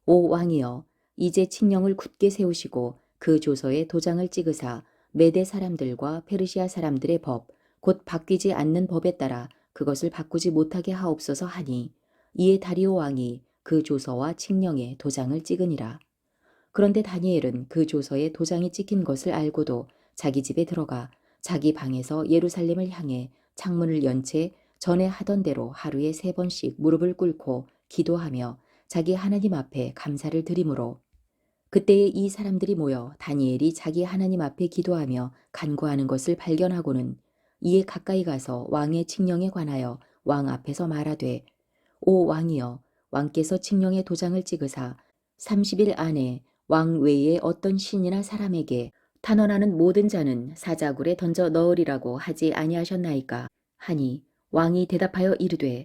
오 왕이여, 이제 칙령을 굳게 세우시고 그 조서에 도장을 찍으사 메대 사람들과 페르시아 사람들의 법, 곧 바뀌지 않는 법에 따라 그것을 바꾸지 못하게 하옵소서 하니 이에 다리오 왕이 그 조서와 칙령에 도장을 찍으니라. 그런데 다니엘은 그 조서에 도장이 찍힌 것을 알고도 자기 집에 들어가 자기 방에서 예루살렘을 향해 창문을 연 채 전에 하던 대로 하루에 3번씩 무릎을 꿇고 기도하며 자기 하나님 앞에 감사를 드리므로 그때에 이 사람들이 모여 다니엘이 자기 하나님 앞에 기도하며 간구하는 것을 발견하고는 이에 가까이 가서 왕의 칙령에 관하여 왕 앞에서 말하되 오 왕이여 왕께서 칙령의 도장을 찍으사 30일 안에 왕 외에 어떤 신이나 사람에게 탄원하는 모든 자는 사자굴에 던져 넣으리라고 하지 아니하셨나이까 하니 왕이 대답하여 이르되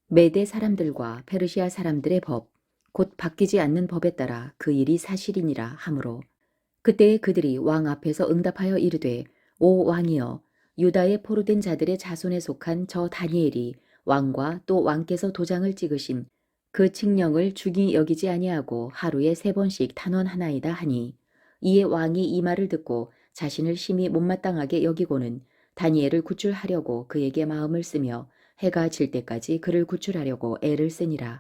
메대 사람들과 페르시아 사람들의 법 곧 바뀌지 않는 법에 따라 그 일이 사실이니라 하므로 그때에 그들이 왕 앞에서 응답하여 이르되 오 왕이여 유다의 포로된 자들의 자손에 속한 저 다니엘이 왕과 또 왕께서 도장을 찍으신 그 칙령을 중히 여기지 아니하고 하루에 3번씩 탄원하나이다 하니 이에 왕이 이 말을 듣고 자신을 심히 못마땅하게 여기고는 다니엘을 구출하려고 그에게 마음을 쓰며 해가 질 때까지 그를 구출하려고 애를 쓰니라.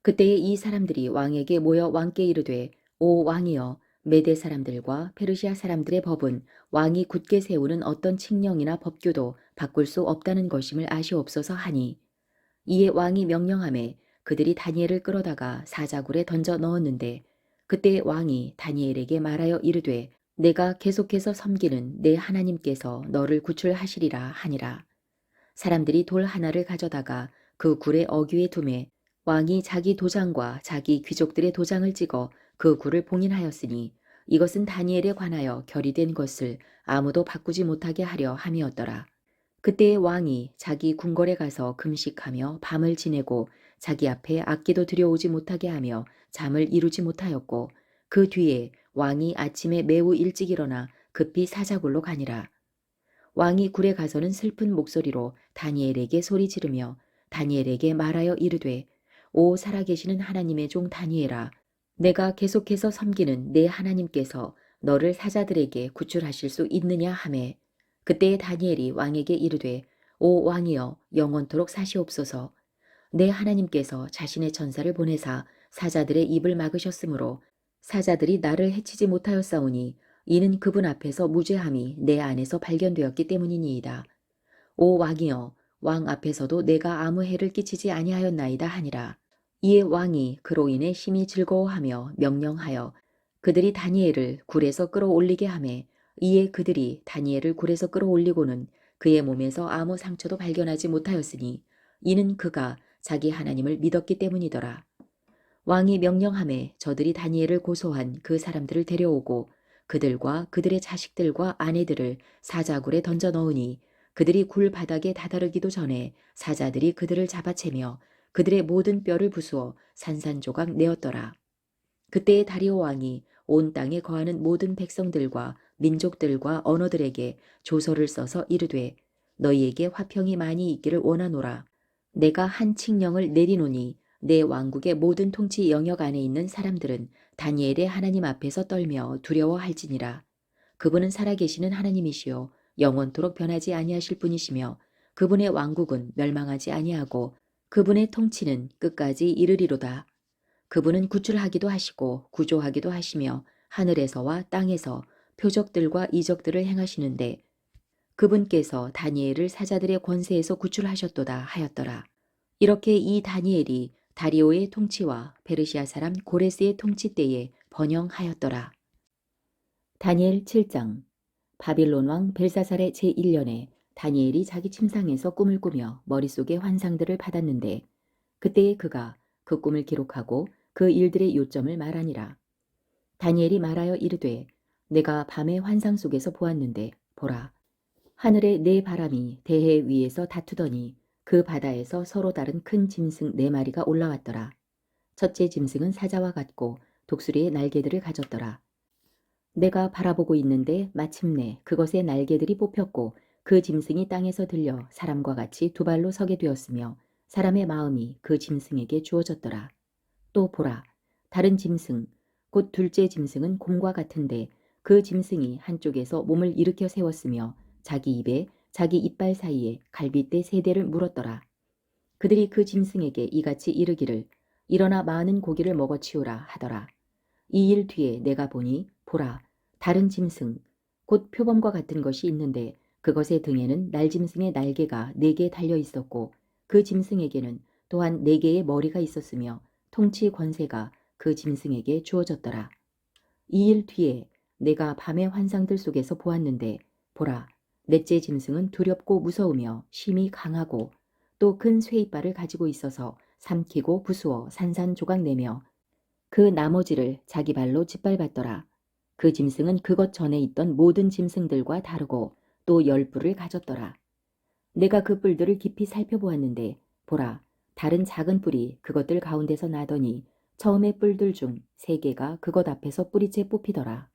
그때에 이 사람들이 왕에게 모여 왕께 이르되 오 왕이여 메대 사람들과 페르시아 사람들의 법은 왕이 굳게 세우는 어떤 칙령이나 법규도 바꿀 수 없다는 것임을 아시옵소서 하니 이에 왕이 명령하매 그들이 다니엘을 끌어다가 사자굴에 던져 넣었는데 그때 왕이 다니엘에게 말하여 이르되 내가 계속해서 섬기는 내 하나님께서 너를 구출하시리라 하니라. 사람들이 돌 하나를 가져다가 그 굴의 어귀에 두매 왕이 자기 도장과 자기 귀족들의 도장을 찍어 그 굴을 봉인하였으니 이것은 다니엘에 관하여 결의된 것을 아무도 바꾸지 못하게 하려 함이었더라. 그때의 왕이 자기 궁궐에 가서 금식하며 밤을 지내고 자기 앞에 악기도 들여오지 못하게 하며 잠을 이루지 못하였고 그 뒤에 왕이 아침에 매우 일찍 일어나 급히 사자굴로 가니라. 왕이 굴에 가서는 슬픈 목소리로 다니엘에게 소리 지르며 다니엘에게 말하여 이르되 오 살아계시는 하나님의 종 다니엘아 내가 계속해서 섬기는 내 하나님께서 너를 사자들에게 구출하실 수 있느냐 하매 그때에 다니엘이 왕에게 이르되 오 왕이여 영원토록 사시옵소서 내 하나님께서 자신의 천사를 보내사 사자들의 입을 막으셨으므로 사자들이 나를 해치지 못하였사오니 이는 그분 앞에서 무죄함이 내 안에서 발견되었기 때문이니이다. 오 왕이여 왕 앞에서도 내가 아무 해를 끼치지 아니하였나이다 하니라. 이에 왕이 그로 인해 심히 즐거워하며 명령하여 그들이 다니엘을 굴에서 끌어올리게 하매 이에 그들이 다니엘을 굴에서 끌어올리고는 그의 몸에서 아무 상처도 발견하지 못하였으니 이는 그가 자기 하나님을 믿었기 때문이더라. 왕이 명령하매 저들이 다니엘을 고소한 그 사람들을 데려오고 그들과 그들의 자식들과 아내들을 사자굴에 던져 넣으니 그들이 굴 바닥에 다다르기도 전에 사자들이 그들을 잡아채며 그들의 모든 뼈를 부수어 산산조각 내었더라. 그때의 다리오 왕이 온 땅에 거하는 모든 백성들과 민족들과 언어들에게 조서를 써서 이르되 너희에게 화평이 많이 있기를 원하노라. 내가 한 칙령을 내리노니 내 왕국의 모든 통치 영역 안에 있는 사람들은 다니엘의 하나님 앞에서 떨며 두려워할지니라. 그분은 살아계시는 하나님이시요 영원토록 변하지 아니하실 분이시며 그분의 왕국은 멸망하지 아니하고 그분의 통치는 끝까지 이르리로다. 그분은 구출하기도 하시고 구조하기도 하시며 하늘에서와 땅에서 표적들과 이적들을 행하시는데 그분께서 다니엘을 사자들의 권세에서 구출하셨도다 하였더라. 이렇게 이 다니엘이 다리오의 통치와 페르시아 사람 고레스의 통치 때에 번영하였더라. 다니엘 7장. 바빌론 왕 벨사살의 제1년에 다니엘이 자기 침상에서 꿈을 꾸며 머릿속에 환상들을 받았는데 그때에 그가 그 꿈을 기록하고 그 일들의 요점을 말하니라. 다니엘이 말하여 이르되 내가 밤에 환상 속에서 보았는데 보라 하늘에 네 바람이 대해 위에서 다투더니 그 바다에서 서로 다른 큰 짐승 4마리가 올라왔더라. 첫째 짐승은 사자와 같고 독수리의 날개들을 가졌더라. 내가 바라보고 있는데 마침내 그것의 날개들이 뽑혔고 그 짐승이 땅에서 들려 사람과 같이 2발로 서게 되었으며 사람의 마음이 그 짐승에게 주어졌더라. 또 보라, 다른 짐승, 곧 둘째 짐승은 곰과 같은데 그 짐승이 한쪽에서 몸을 일으켜 세웠으며 자기 입에 자기 이빨 사이에 갈빗대 3대를 물었더라. 그들이 그 짐승에게 이같이 이르기를 일어나 많은 고기를 먹어치우라 하더라. 이 일 뒤에 내가 보니 보라 다른 짐승 곧 표범과 같은 것이 있는데 그것의 등에는 날짐승의 날개가 4개 달려 있었고 그 짐승에게는 또한 4개의 머리가 있었으며 통치 권세가 그 짐승에게 주어졌더라. 이 일 뒤에 내가 밤의 환상들 속에서 보았는데 보라 넷째 짐승은 두렵고 무서우며 심히 강하고 또 큰 쇠이빨을 가지고 있어서 삼키고 부수어 산산조각 내며 그 나머지를 자기 발로 짓밟았더라. 그 짐승은 그것 전에 있던 모든 짐승들과 다르고 또 10뿔을 가졌더라. 내가 그 뿔들을 깊이 살펴보았는데 보라, 다른 작은 뿔이 그것들 가운데서 나더니 처음에 뿔들 중 3개가 그것 앞에서 뿌리째 뽑히더라.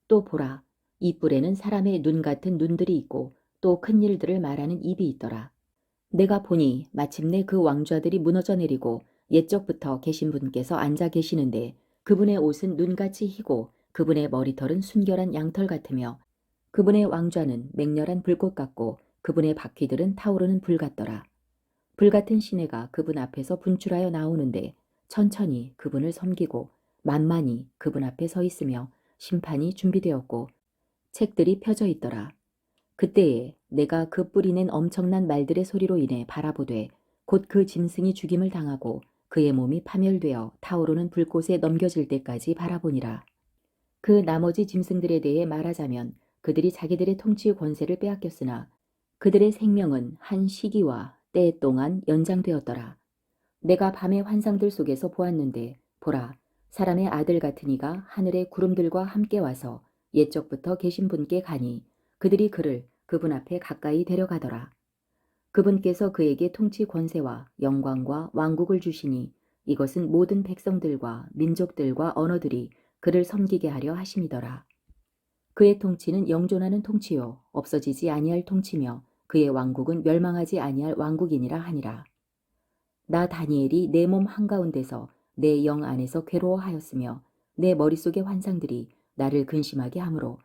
또 보라, 이 뿔에는 사람의 눈 같은 눈들이 있고 또 큰 일들을 말하는 입이 있더라. 내가 보니 마침내 그 왕좌들이 무너져 내리고 옛적부터 계신 분께서 앉아 계시는데 그분의 옷은 눈같이 희고 그분의 머리털은 순결한 양털 같으며 그분의 왕좌는 맹렬한 불꽃 같고 그분의 바퀴들은 타오르는 불 같더라. 불같은 시내가 그분 앞에서 분출하여 나오는데 천천히 그분을 섬기고 만만히 그분 앞에 서 있으며 심판이 준비되었고 책들이 펴져 있더라. 그때에 내가 그 뿌리낸 엄청난 말들의 소리로 인해 바라보되 곧 그 짐승이 죽임을 당하고 그의 몸이 파멸되어 타오르는 불꽃에 넘겨질 때까지 바라보니라. 그 나머지 짐승들에 대해 말하자면 그들이 자기들의 통치 권세를 빼앗겼으나 그들의 생명은 한 시기와 때 동안 연장되었더라. 내가 밤의 환상들 속에서 보았는데 보라, 사람의 아들 같은 이가 하늘의 구름들과 함께 와서 옛적부터 계신 분께 가니 그들이 그를 그분 앞에 가까이 데려가더라. 그분께서 그에게 통치 권세와 영광과 왕국을 주시니 이것은 모든 백성들과 민족들과 언어들이 그를 섬기게 하려 하심이더라. 그의 통치는 영존하는 통치요 없어지지 아니할 통치며 그의 왕국은 멸망하지 아니할 왕국이니라 하니라. 나 다니엘이 내 몸 한가운데서 내 영 안에서 괴로워하였으며 내 머릿속의 환상들이 나를 근심하게 하므로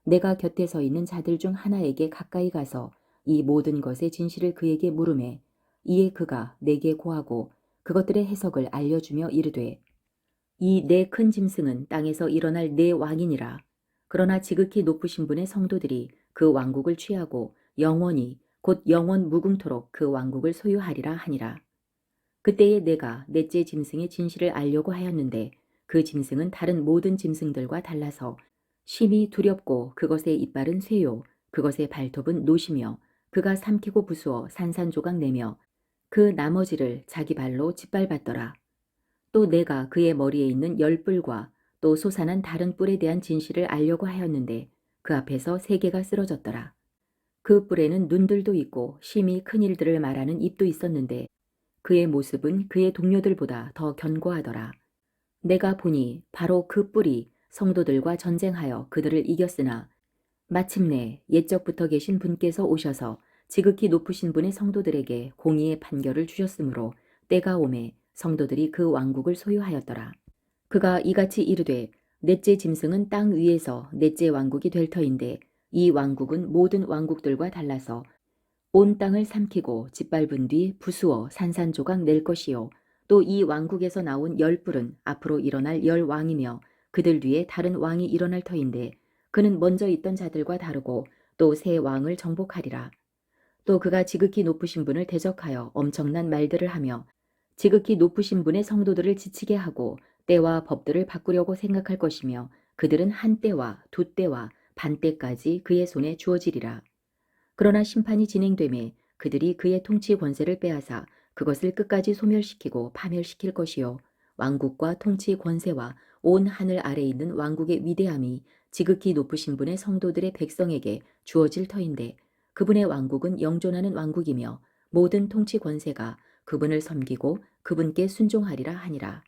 내가 곁에 서 있는 자들 중 하나에게 가까이 가서 이 모든 것의 진실을 그에게 물으매 이에 그가 내게 고하고 그것들의 해석을 알려주며 이르되 이 네 큰 짐승은 땅에서 일어날 네 왕이니라. 그러나 지극히 높으신 분의 성도들이 그 왕국을 취하고 영원히 곧 영원 무궁토록 그 왕국을 소유하리라 하니라. 그때에 내가 넷째 짐승의 진실을 알려고 하였는데 그 짐승은 다른 모든 짐승들과 달라서 심히 두렵고 그것의 이빨은 쇠요 그것의 발톱은 노시며 그가 삼키고 부수어 산산조각 내며 그 나머지를 자기 발로 짓밟았더라. 또 내가 그의 머리에 있는 10뿔과 또 솟아난 다른 뿔에 대한 진실을 알려고 하였는데 그 앞에서 3개가 쓰러졌더라. 그 뿔에는 눈들도 있고 심히 큰 일들을 말하는 입도 있었는데 그의 모습은 그의 동료들보다 더 견고하더라. 내가 보니 바로 그 뿔이 성도들과 전쟁하여 그들을 이겼으나 마침내 옛적부터 계신 분께서 오셔서 지극히 높으신 분의 성도들에게 공의의 판결을 주셨으므로 때가 오매 성도들이 그 왕국을 소유하였더라. 그가 이같이 이르되 넷째 짐승은 땅 위에서 넷째 왕국이 될 터인데 이 왕국은 모든 왕국들과 달라서 온 땅을 삼키고 짓밟은 뒤 부수어 산산조각 낼 것이요 또 이 왕국에서 나온 10뿔은 앞으로 일어날 10왕이며 그들 뒤에 다른 왕이 일어날 터인데 그는 먼저 있던 자들과 다르고 또 새 왕을 정복하리라. 또 그가 지극히 높으신 분을 대적하여 엄청난 말들을 하며 지극히 높으신 분의 성도들을 지치게 하고 때와 법들을 바꾸려고 생각할 것이며 그들은 한 때와 두 때와 반 때까지 그의 손에 주어지리라. 그러나 심판이 진행되매 그들이 그의 통치 권세를 빼앗아 그것을 끝까지 소멸시키고 파멸시킬 것이요 왕국과 통치 권세와 온 하늘 아래 있는 왕국의 위대함이 지극히 높으신 분의 성도들의 백성에게 주어질 터인데 그분의 왕국은 영존하는 왕국이며 모든 통치 권세가 그분을 섬기고 그분께 순종하리라 하니라.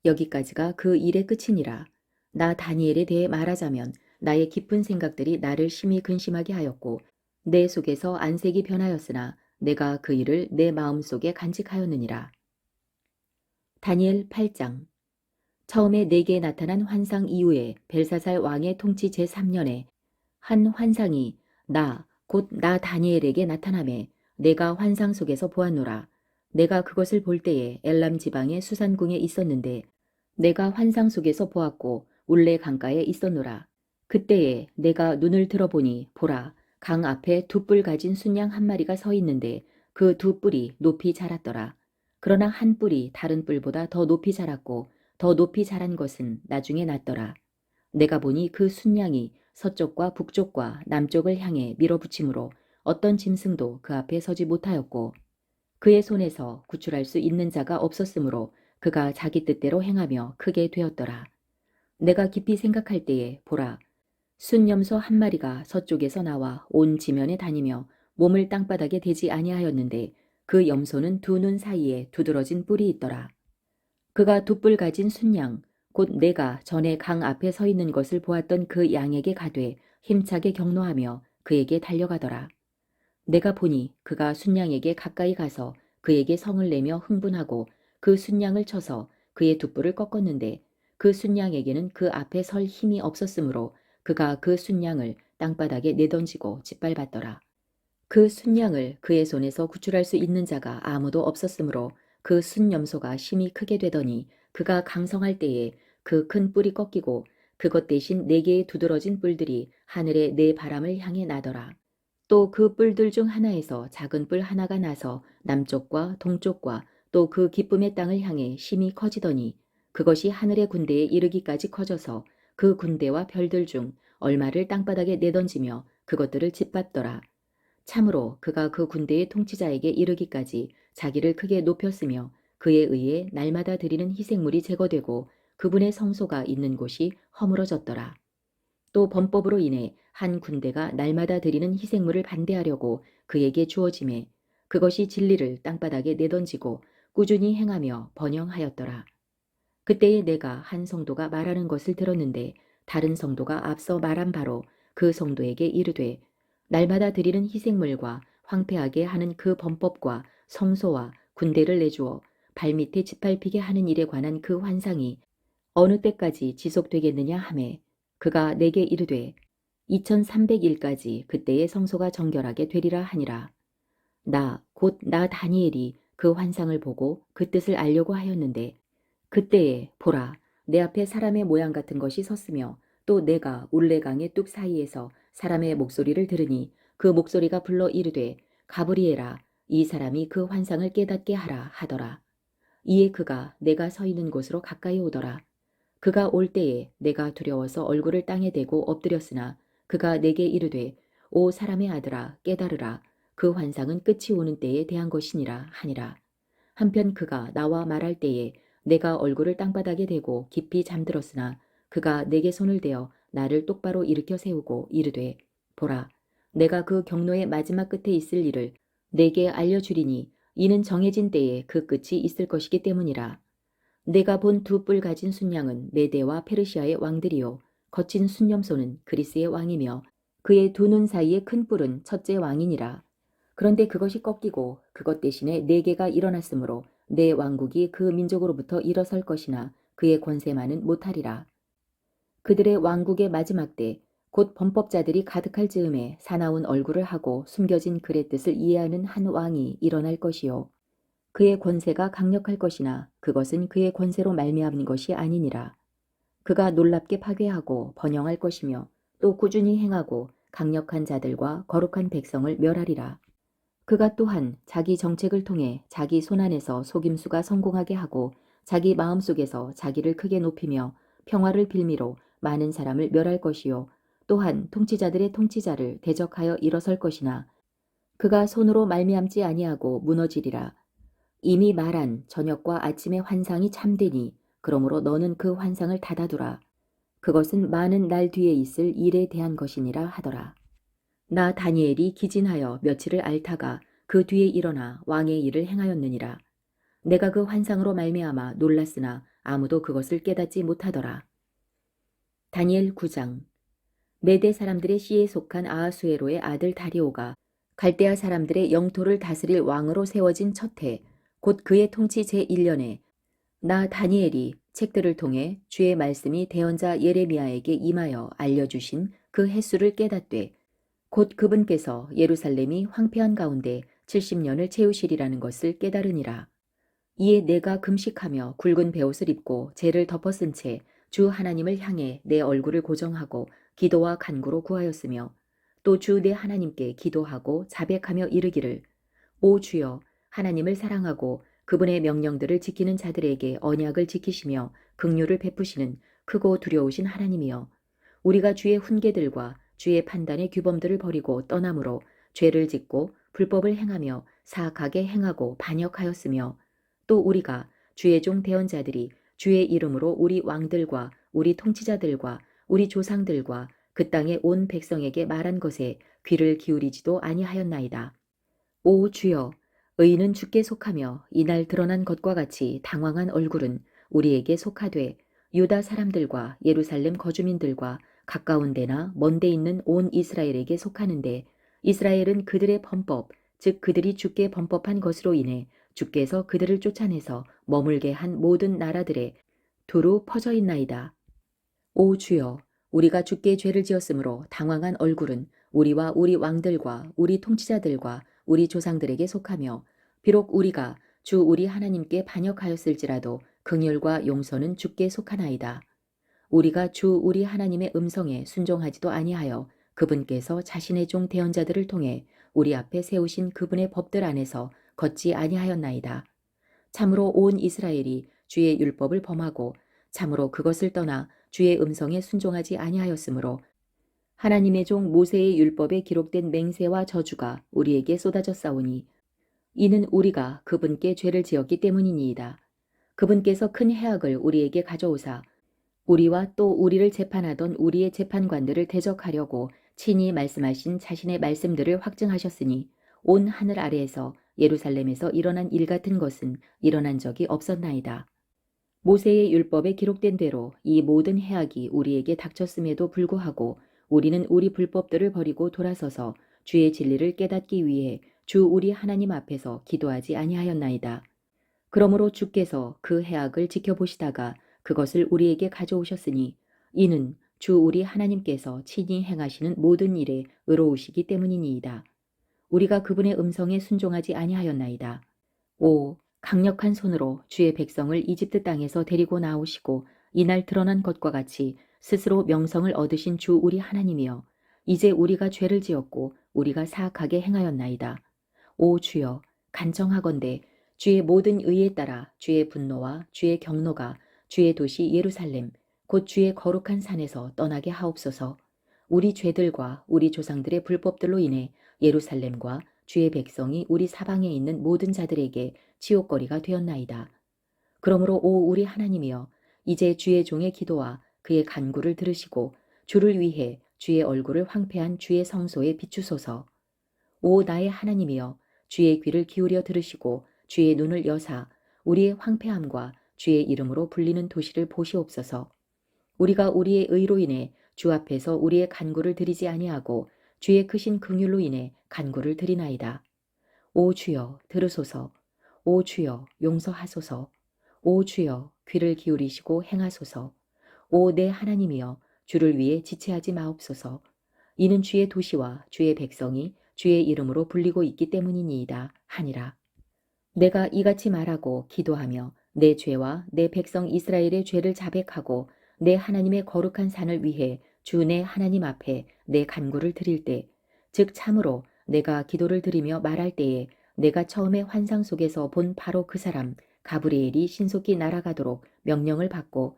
여기까지가 그 일의 끝이니라. 나 다니엘에 대해 말하자면 나의 깊은 생각들이 나를 심히 근심하게 하였고 내 속에서 안색이 변하였으나 내가 그 일을 내 마음속에 간직하였느니라. 다니엘 8장. 처음에 내게 나타난 환상 이후에 벨사살 왕의 통치 제3년에 한 환상이 곧 나 다니엘에게 나타나매 내가 환상 속에서 보았노라. 내가 그것을 볼 때에 엘람 지방의 수산궁에 있었는데 내가 환상 속에서 보았고 울레 강가에 있었노라. 그때에 내가 눈을 들어보니 보라, 강 앞에 2뿔 가진 순양 한 마리가 서 있는데 그 2뿔이 높이 자랐더라. 그러나 한 뿔이 다른 뿔보다 더 높이 자랐고 더 높이 자란 것은 나중에 났더라. 내가 보니 그 순양이 서쪽과 북쪽과 남쪽을 향해 밀어붙이므로 어떤 짐승도 그 앞에 서지 못하였고 그의 손에서 구출할 수 있는 자가 없었으므로 그가 자기 뜻대로 행하며 크게 되었더라. 내가 깊이 생각할 때에 보라, 순염소 한 마리가 서쪽에서 나와 온 지면에 다니며 몸을 땅바닥에 대지 아니하였는데 그 염소는 두 눈 사이에 두드러진 뿔이 있더라. 그가 두 뿔 가진 순양 곧 내가 전에 강 앞에 서 있는 것을 보았던 그 양에게 가되 힘차게 경노하며 그에게 달려가더라. 내가 보니 그가 순양에게 가까이 가서 그에게 성을 내며 흥분하고 그 순양을 쳐서 그의 두 뿔을 꺾었는데 그 순양에게는 그 앞에 설 힘이 없었으므로 그가 그 순양을 땅바닥에 내던지고 짓밟았더라. 그 순양을 그의 손에서 구출할 수 있는 자가 아무도 없었으므로 그 순염소가 심히 크게 되더니 그가 강성할 때에 그 큰 뿔이 꺾이고 그것 대신 네 개의 두드러진 뿔들이 하늘의 네 바람을 향해 나더라. 또 그 뿔들 중 하나에서 작은 뿔 하나가 나서 남쪽과 동쪽과 또 그 기쁨의 땅을 향해 심히 커지더니 그것이 하늘의 군대에 이르기까지 커져서 그 군대와 별들 중 얼마를 땅바닥에 내던지며 그것들을 짓밟더라. 참으로 그가 그 군대의 통치자에게 이르기까지 자기를 크게 높였으며 그에 의해 날마다 드리는 희생물이 제거되고 그분의 성소가 있는 곳이 허물어졌더라. 또 범법으로 인해 한 군대가 날마다 드리는 희생물을 반대하려고 그에게 주어짐에 그것이 진리를 땅바닥에 내던지고 꾸준히 행하며 번영하였더라. 그때에 내가 한 성도가 말하는 것을 들었는데 다른 성도가 앞서 말한 바로 그 성도에게 이르되 날마다 드리는 희생물과 황폐하게 하는 그 범법과 성소와 군대를 내주어 발밑에 짓밟히게 하는 일에 관한 그 환상이 어느 때까지 지속되겠느냐 하매 그가 내게 이르되 2300일까지 그때의 성소가 정결하게 되리라 하니라. 나 곧 나 다니엘이 그 환상을 보고 그 뜻을 알려고 하였는데 그때에 보라, 내 앞에 사람의 모양 같은 것이 섰으며 또 내가 울레강의 뚝 사이에서 사람의 목소리를 들으니 그 목소리가 불러 이르되 가브리엘아, 이 사람이 그 환상을 깨닫게 하라 하더라. 이에 그가 내가 서 있는 곳으로 가까이 오더라. 그가 올 때에 내가 두려워서 얼굴을 땅에 대고 엎드렸으나 그가 내게 이르되 오 사람의 아들아 깨달으라. 그 환상은 끝이 오는 때에 대한 것이니라 하니라. 한편 그가 나와 말할 때에 내가 얼굴을 땅바닥에 대고 깊이 잠들었으나 그가 내게 손을 대어 나를 똑바로 일으켜 세우고 이르되 보라 내가 그 경로의 마지막 끝에 있을 일을 내게 알려주리니 이는 정해진 때에 그 끝이 있을 것이기 때문이라. 내가 본 두 뿔 가진 순양은 메대와 페르시아의 왕들이요 거친 순염소는 그리스의 왕이며 그의 두 눈 사이의 큰 뿔은 첫째 왕이니라. 그런데 그것이 꺾이고 그것 대신에 네 개가 일어났으므로 내 왕국이 그 민족으로부터 일어설 것이나 그의 권세만은 못하리라. 그들의 왕국의 마지막 때 곧 범법자들이 가득할 즈음에 사나운 얼굴을 하고 숨겨진 글의 뜻을 이해하는 한 왕이 일어날 것이요. 그의 권세가 강력할 것이나 그것은 그의 권세로 말미암은 것이 아니니라. 그가 놀랍게 파괴하고 번영할 것이며 또 꾸준히 행하고 강력한 자들과 거룩한 백성을 멸하리라. 그가 또한 자기 정책을 통해 자기 손안에서 속임수가 성공하게 하고 자기 마음속에서 자기를 크게 높이며 평화를 빌미로 많은 사람을 멸할 것이요. 또한 통치자들의 통치자를 대적하여 일어설 것이나 그가 손으로 말미암지 아니하고 무너지리라. 이미 말한 저녁과 아침의 환상이 참되니 그러므로 너는 그 환상을 닫아두라. 그것은 많은 날 뒤에 있을 일에 대한 것이니라 하더라. 나 다니엘이 기진하여 며칠을 앓다가 그 뒤에 일어나 왕의 일을 행하였느니라. 내가 그 환상으로 말미암아 놀랐으나 아무도 그것을 깨닫지 못하더라. 다니엘 9장. 메대 사람들의 씨에 속한 아하수에로의 아들 다리오가 갈대아 사람들의 영토를 다스릴 왕으로 세워진 첫 해, 곧 그의 통치 제1년에 나 다니엘이 책들을 통해 주의 말씀이 대언자 예레미야에게 임하여 알려주신 그 횟수를 깨닫되 곧 그분께서 예루살렘이 황폐한 가운데 70년을 채우시리라는 것을 깨달으니라. 이에 내가 금식하며 굵은 베옷을 입고 재를 덮어쓴 채 주 하나님을 향해 내 얼굴을 고정하고 기도와 간구로 구하였으며 또 주 내 하나님께 기도하고 자백하며 이르기를 오 주여 하나님을 사랑하고 그분의 명령들을 지키는 자들에게 언약을 지키시며 긍휼을 베푸시는 크고 두려우신 하나님이여 우리가 주의 훈계들과 주의 판단의 규범들을 버리고 떠남으로 죄를 짓고 불법을 행하며 사악하게 행하고 반역하였으며 또 우리가 주의 종 대언자들이 주의 이름으로 우리 왕들과 우리 통치자들과 우리 조상들과 그 땅의 온 백성에게 말한 것에 귀를 기울이지도 아니하였나이다. 오 주여, 의인은 주께 속하며 이날 드러난 것과 같이 당황한 얼굴은 우리에게 속하되 유다 사람들과 예루살렘 거주민들과 가까운 데나 먼 데 있는 온 이스라엘에게 속하는데 이스라엘은 그들의 범법, 즉 그들이 주께 범법한 것으로 인해 주께서 그들을 쫓아내서 머물게 한 모든 나라들에 두루 퍼져 있나이다. 오 주여, 우리가 주께 죄를 지었으므로 당황한 얼굴은 우리와 우리 왕들과 우리 통치자들과 우리 조상들에게 속하며 비록 우리가 주 우리 하나님께 반역하였을지라도 긍휼과 용서는 주께 속하나이다. 우리가 주 우리 하나님의 음성에 순종하지도 아니하여 그분께서 자신의 종 대언자들을 통해 우리 앞에 세우신 그분의 법들 안에서 걷지 아니하였나이다. 참으로 온 이스라엘이 주의 율법을 범하고 참으로 그것을 떠나 주의 음성에 순종하지 아니하였으므로 하나님의 종 모세의 율법에 기록된 맹세와 저주가 우리에게 쏟아졌사오니 이는 우리가 그분께 죄를 지었기 때문이니이다. 그분께서 큰 해악을 우리에게 가져오사 우리와 또 우리를 재판하던 우리의 재판관들을 대적하려고 친히 말씀하신 자신의 말씀들을 확증하셨으니 온 하늘 아래에서 예루살렘에서 일어난 일 같은 것은 일어난 적이 없었나이다. 모세의 율법에 기록된 대로 이 모든 해악이 우리에게 닥쳤음에도 불구하고 우리는 우리 불법들을 버리고 돌아서서 주의 진리를 깨닫기 위해 주 우리 하나님 앞에서 기도하지 아니하였나이다. 그러므로 주께서 그 해악을 지켜보시다가 그것을 우리에게 가져오셨으니 이는 주 우리 하나님께서 친히 행하시는 모든 일에 의로우시기 때문이니이다. 우리가 그분의 음성에 순종하지 아니하였나이다. 오, 강력한 손으로 주의 백성을 이집트 땅에서 데리고 나오시고 이날 드러난 것과 같이 스스로 명성을 얻으신 주 우리 하나님이여, 이제 우리가 죄를 지었고 우리가 사악하게 행하였나이다. 오 주여, 간청하건대 주의 모든 의에 따라 주의 분노와 주의 경노가 주의 도시 예루살렘 곧 주의 거룩한 산에서 떠나게 하옵소서. 우리 죄들과 우리 조상들의 불법들로 인해 예루살렘과 주의 백성이 우리 사방에 있는 모든 자들에게 치욕거리가 되었나이다. 그러므로 오 우리 하나님이여, 이제 주의 종의 기도와 그의 간구를 들으시고 주를 위해 주의 얼굴을 황폐한 주의 성소에 비추소서. 오 나의 하나님이여, 주의 귀를 기울여 들으시고 주의 눈을 여사 우리의 황폐함과 주의 이름으로 불리는 도시를 보시옵소서. 우리가 우리의 의로 인해 주 앞에서 우리의 간구를 드리지 아니하고 주의 크신 긍휼로 인해 간구를 드리나이다. 오 주여 들으소서. 오 주여 용서하소서. 오 주여 귀를 기울이시고 행하소서. 오 내 하나님이여, 주를 위해 지체하지 마옵소서. 이는 주의 도시와 주의 백성이 주의 이름으로 불리고 있기 때문이니이다 하니라. 내가 이같이 말하고 기도하며 내 죄와 내 백성 이스라엘의 죄를 자백하고 내 하나님의 거룩한 산을 위해 주 내 하나님 앞에 내 간구를 드릴 때, 즉 참으로 내가 기도를 드리며 말할 때에 내가 처음에 환상 속에서 본 바로 그 사람 가브리엘이 신속히 날아가도록 명령을 받고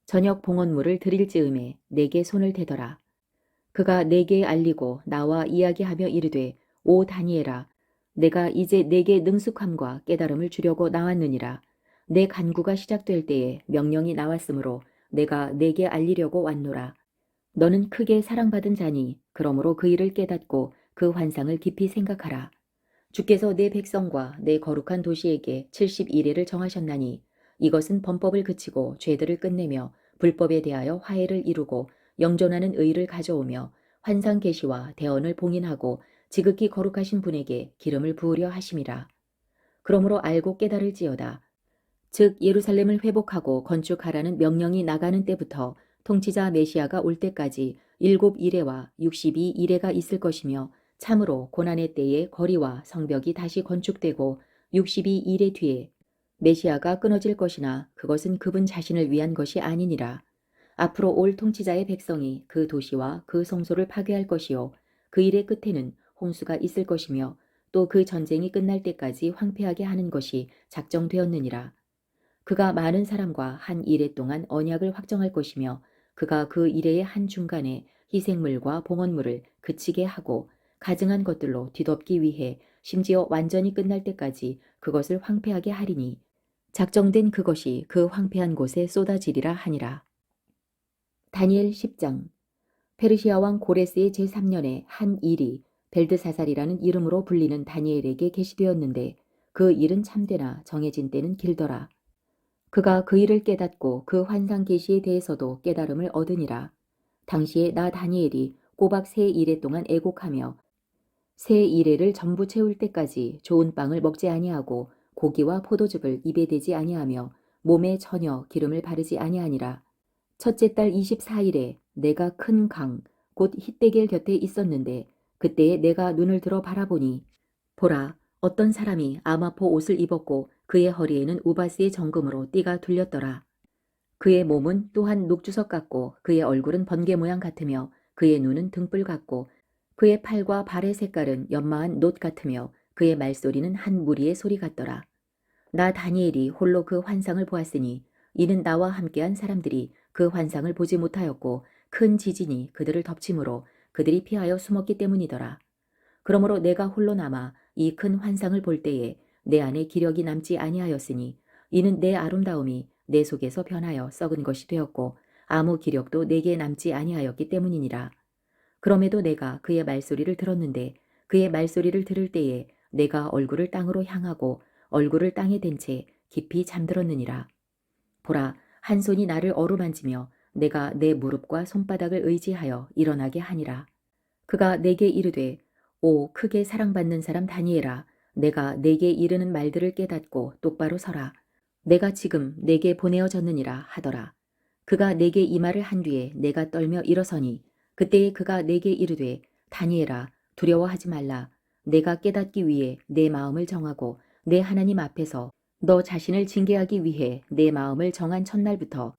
저녁 봉헌물을 드릴 즈음에 내게 손을 대더라. 그가 내게 알리고 나와 이야기하며 이르되, 오 다니엘아, 내가 이제 내게 능숙함과 깨달음을 주려고 나왔느니라. 내 간구가 시작될 때에 명령이 나왔으므로 내가 내게 알리려고 왔노라. 너는 크게 사랑받은 자니 그러므로 그 일을 깨닫고 그 환상을 깊이 생각하라. 주께서 내 백성과 내 거룩한 도시에게 70일회를 정하셨나니 이것은 범법을 그치고 죄들을 끝내며 불법에 대하여 화해를 이루고 영존하는 의를 가져오며 환상 계시와 대언을 봉인하고 지극히 거룩하신 분에게 기름을 부으려 하심이라. 그러므로 알고 깨달을지어다. 즉 예루살렘을 회복하고 건축하라는 명령이 나가는 때부터 통치자 메시아가 올 때까지 7일회와 62일회가 있을 것이며 참으로 고난의 때에 거리와 성벽이 다시 건축되고 62일회 뒤에 메시아가 끊어질 것이나 그것은 그분 자신을 위한 것이 아니니라. 앞으로 올 통치자의 백성이 그 도시와 그 성소를 파괴할 것이요 그 일의 끝에는 홍수가 있을 것이며 또 그 전쟁이 끝날 때까지 황폐하게 하는 것이 작정되었느니라. 그가 많은 사람과 한 일해 동안 언약을 확정할 것이며 그가 그 일해의 한 중간에 희생물과 봉헌물을 그치게 하고 가증한 것들로 뒤덮기 위해 심지어 완전히 끝날 때까지 그것을 황폐하게 하리니 작정된 그것이 그 황폐한 곳에 쏟아지리라 하니라. 다니엘 10장. 페르시아 왕 고레스의 제3년에 한 일이 벨드사살이라는 이름으로 불리는 다니엘에게 계시되었는데 그 일은 참되나 정해진 때는 길더라. 그가 그 일을 깨닫고 그 환상 계시에 대해서도 깨달음을 얻으니라. 당시에 나 다니엘이 꼬박 세 이레 동안 애곡하며 세 이레를 전부 채울 때까지 좋은 빵을 먹지 아니하고 고기와 포도즙을 입에 대지 아니하며 몸에 전혀 기름을 바르지 아니하니라. 첫째 달 24일에 내가 큰 강, 곧 힛데겔 곁에 있었는데 그때에 내가 눈을 들어 바라보니 보라, 어떤 사람이 아마포 옷을 입었고 그의 허리에는 우바스의 정금으로 띠가 둘렸더라. 그의 몸은 또한 녹주석 같고 그의 얼굴은 번개 모양 같으며 그의 눈은 등불 같고 그의 팔과 발의 색깔은 연마한 놋 같으며 그의 말소리는 한 무리의 소리 같더라. 나 다니엘이 홀로 그 환상을 보았으니 이는 나와 함께한 사람들이 그 환상을 보지 못하였고 큰 지진이 그들을 덮침으로 그들이 피하여 숨었기 때문이더라. 그러므로 내가 홀로 남아 이 큰 환상을 볼 때에 내 안에 기력이 남지 아니하였으니 이는 내 아름다움이 내 속에서 변하여 썩은 것이 되었고 아무 기력도 내게 남지 아니하였기 때문이니라. 그럼에도 내가 그의 말소리를 들었는데 그의 말소리를 들을 때에 내가 얼굴을 땅으로 향하고 얼굴을 땅에 댄 채 깊이 잠들었느니라. 보라, 한 손이 나를 어루만지며 내가 내 무릎과 손바닥을 의지하여 일어나게 하니라. 그가 내게 이르되 오 크게 사랑받는 사람 다니엘아, 내가 내게 이르는 말들을 깨닫고 똑바로 서라. 내가 지금 내게 보내어졌느니라 하더라. 그가 내게 이 말을 한 뒤에 내가 떨며 일어서니 그때에 그가 내게 이르되 다니엘아, 두려워하지 말라. 내가 깨닫기 위해 내 마음을 정하고 내 하나님 앞에서 너 자신을 징계하기 위해 내 마음을 정한 첫날부터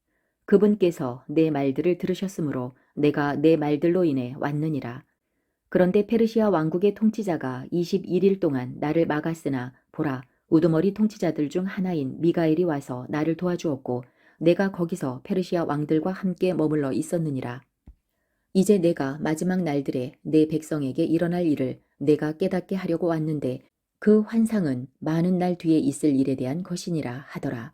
그분께서 내 말들을 들으셨으므로 내가 내 말들로 인해 왔느니라. 그런데 페르시아 왕국의 통치자가 21일 동안 나를 막았으나 보라, 우두머리 통치자들 중 하나인 미가엘이 와서 나를 도와주었고 내가 거기서 페르시아 왕들과 함께 머물러 있었느니라. 이제 내가 마지막 날들에 내 백성에게 일어날 일을 내가 깨닫게 하려고 왔는데 그 환상은 많은 날 뒤에 있을 일에 대한 것이니라 하더라.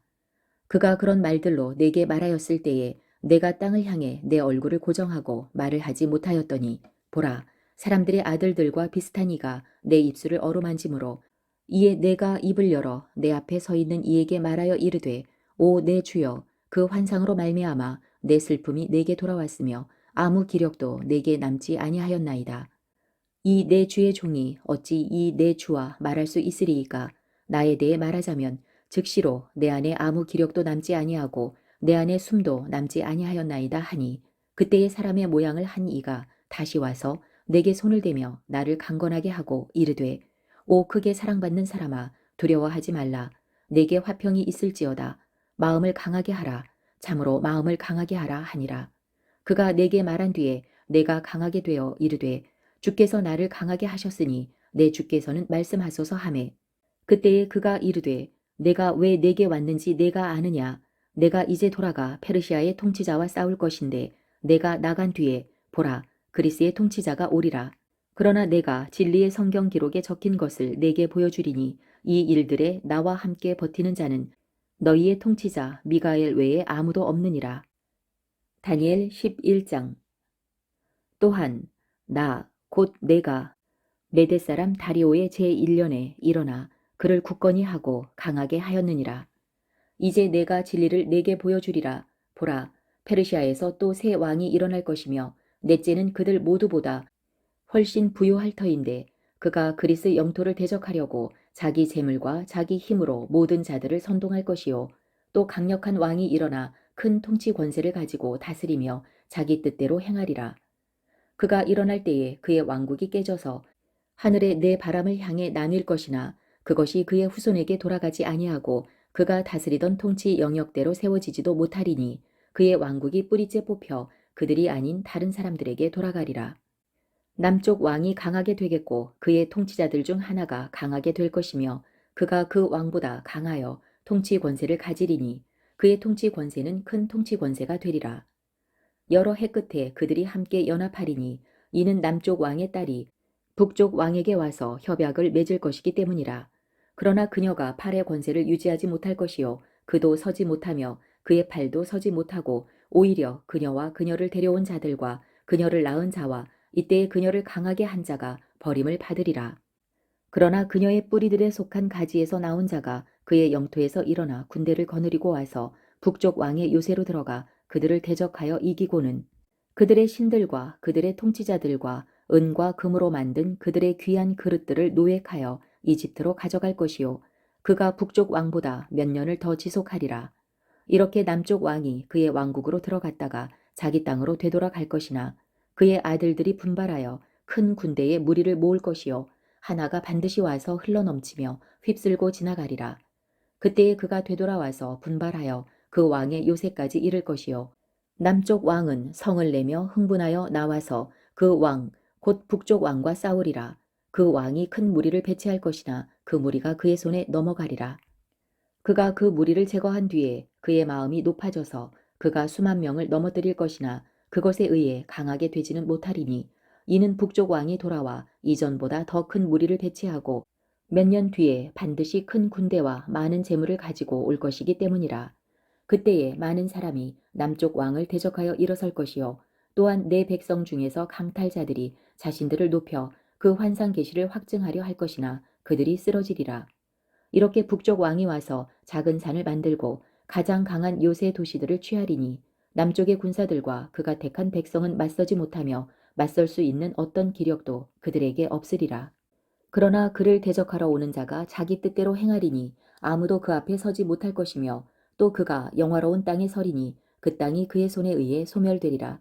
그가 그런 말들로 내게 말하였을 때에 내가 땅을 향해 내 얼굴을 고정하고 말을 하지 못하였더니 보라, 사람들의 아들들과 비슷한 이가 내 입술을 어루만지므로 이에 내가 입을 열어 내 앞에 서 있는 이에게 말하여 이르되 오 내 주여, 그 환상으로 말미암아 내 슬픔이 내게 돌아왔으며 아무 기력도 내게 남지 아니하였나이다. 이 내 주의 종이 어찌 이 내 주와 말할 수 있으리이까? 나에 대해 말하자면 즉시로 내 안에 아무 기력도 남지 아니하고 내 안에 숨도 남지 아니하였나이다 하니 그때의 사람의 모양을 한 이가 다시 와서 내게 손을 대며 나를 강건하게 하고 이르되 오 크게 사랑받는 사람아, 두려워하지 말라. 내게 화평이 있을지어다. 마음을 강하게 하라. 참으로 마음을 강하게 하라 하니라. 그가 내게 말한 뒤에 내가 강하게 되어 이르되 주께서 나를 강하게 하셨으니 내 주께서는 말씀하소서 하매 그때에 그가 이르되 내가 왜 내게 왔는지 내가 아느냐. 내가 이제 돌아가 페르시아의 통치자와 싸울 것인데 내가 나간 뒤에 보라, 그리스의 통치자가 오리라. 그러나 내가 진리의 성경 기록에 적힌 것을 내게 보여주리니 이 일들에 나와 함께 버티는 자는 너희의 통치자 미가엘 외에 아무도 없느니라. 다니엘 11장. 또한 나 곧 내가 메대 사람 다리오의 제1년에 일어나 그를 굳건히 하고 강하게 하였느니라. 이제 내가 진리를 내게 보여주리라. 보라, 페르시아에서 또 새 왕이 일어날 것이며 넷째는 그들 모두보다 훨씬 부유할 터인데 그가 그리스 영토를 대적하려고 자기 재물과 자기 힘으로 모든 자들을 선동할 것이요. 또 강력한 왕이 일어나 큰 통치 권세를 가지고 다스리며 자기 뜻대로 행하리라. 그가 일어날 때에 그의 왕국이 깨져서 하늘에 내 바람을 향해 나뉠 것이나 그것이 그의 후손에게 돌아가지 아니하고 그가 다스리던 통치 영역대로 세워지지도 못하리니 그의 왕국이 뿌리째 뽑혀 그들이 아닌 다른 사람들에게 돌아가리라. 남쪽 왕이 강하게 되겠고 그의 통치자들 중 하나가 강하게 될 것이며 그가 그 왕보다 강하여 통치 권세를 가지리니 그의 통치 권세는 큰 통치 권세가 되리라. 여러 해 끝에 그들이 함께 연합하리니 이는 남쪽 왕의 딸이 북쪽 왕에게 와서 협약을 맺을 것이기 때문이라. 그러나 그녀가 팔의 권세를 유지하지 못할 것이요 그도 서지 못하며 그의 팔도 서지 못하고 오히려 그녀와 그녀를 데려온 자들과 그녀를 낳은 자와 이때에 그녀를 강하게 한 자가 버림을 받으리라. 그러나 그녀의 뿌리들에 속한 가지에서 나온 자가 그의 영토에서 일어나 군대를 거느리고 와서 북쪽 왕의 요새로 들어가 그들을 대적하여 이기고는 그들의 신들과 그들의 통치자들과 은과 금으로 만든 그들의 귀한 그릇들을 노획하여 이집트로 가져갈 것이요 그가 북쪽 왕보다 몇 년을 더 지속하리라. 이렇게 남쪽 왕이 그의 왕국으로 들어갔다가 자기 땅으로 되돌아갈 것이나 그의 아들들이 분발하여 큰 군대의 무리를 모을 것이요 하나가 반드시 와서 흘러넘치며 휩쓸고 지나가리라. 그때에 그가 되돌아와서 분발하여 그 왕의 요새까지 이를 것이요 남쪽 왕은 성을 내며 흥분하여 나와서 그 왕 곧 북쪽 왕과 싸우리라. 그 왕이 큰 무리를 배치할 것이나 그 무리가 그의 손에 넘어가리라. 그가 그 무리를 제거한 뒤에 그의 마음이 높아져서 그가 수만 명을 넘어뜨릴 것이나 그것에 의해 강하게 되지는 못하리니 이는 북쪽 왕이 돌아와 이전보다 더 큰 무리를 배치하고 몇 년 뒤에 반드시 큰 군대와 많은 재물을 가지고 올 것이기 때문이라. 그때에 많은 사람이 남쪽 왕을 대적하여 일어설 것이요 또한 내 백성 중에서 강탈자들이 자신들을 높여 그 환상 계시를 확증하려 할 것이나 그들이 쓰러지리라. 이렇게 북쪽 왕이 와서 작은 산을 만들고 가장 강한 요새 도시들을 취하리니 남쪽의 군사들과 그가 택한 백성은 맞서지 못하며 맞설 수 있는 어떤 기력도 그들에게 없으리라. 그러나 그를 대적하러 오는 자가 자기 뜻대로 행하리니 아무도 그 앞에 서지 못할 것이며 또 그가 영화로운 땅에 서리니 그 땅이 그의 손에 의해 소멸되리라.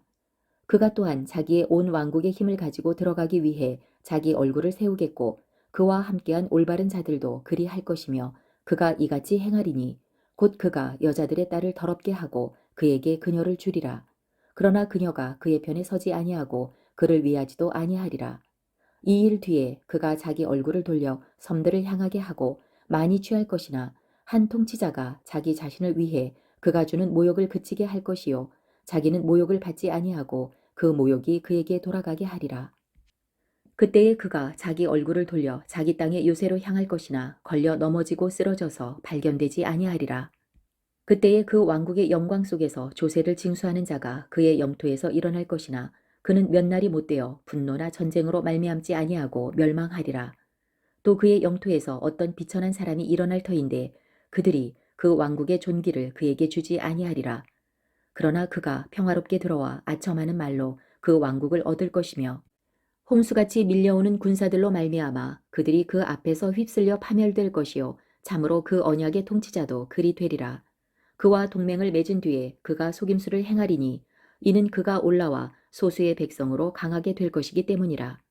그가 또한 자기의 온 왕국의 힘을 가지고 들어가기 위해 자기 얼굴을 세우겠고 그와 함께한 올바른 자들도 그리 할 것이며 그가 이같이 행하리니 곧 그가 여자들의 딸을 더럽게 하고 그에게 그녀를 주리라. 그러나 그녀가 그의 편에 서지 아니하고 그를 위하지도 아니하리라. 이 일 뒤에 그가 자기 얼굴을 돌려 섬들을 향하게 하고 많이 취할 것이나 한 통치자가 자기 자신을 위해 그가 주는 모욕을 그치게 할 것이요 자기는 모욕을 받지 아니하고 그 모욕이 그에게 돌아가게 하리라. 그때에 그가 자기 얼굴을 돌려 자기 땅의 요새로 향할 것이나 걸려 넘어지고 쓰러져서 발견되지 아니하리라. 그때에 그 왕국의 영광 속에서 조세를 징수하는 자가 그의 영토에서 일어날 것이나 그는 몇 날이 못되어 분노나 전쟁으로 말미암지 아니하고 멸망하리라. 또 그의 영토에서 어떤 비천한 사람이 일어날 터인데 그들이 그 왕국의 존귀를 그에게 주지 아니하리라. 그러나 그가 평화롭게 들어와 아첨하는 말로 그 왕국을 얻을 것이며 홍수같이 밀려오는 군사들로 말미암아 그들이 그 앞에서 휩쓸려 파멸될 것이요 참으로 그 언약의 통치자도 그리 되리라. 그와 동맹을 맺은 뒤에 그가 속임수를 행하리니 이는 그가 올라와 소수의 백성으로 강하게 될 것이기 때문이라.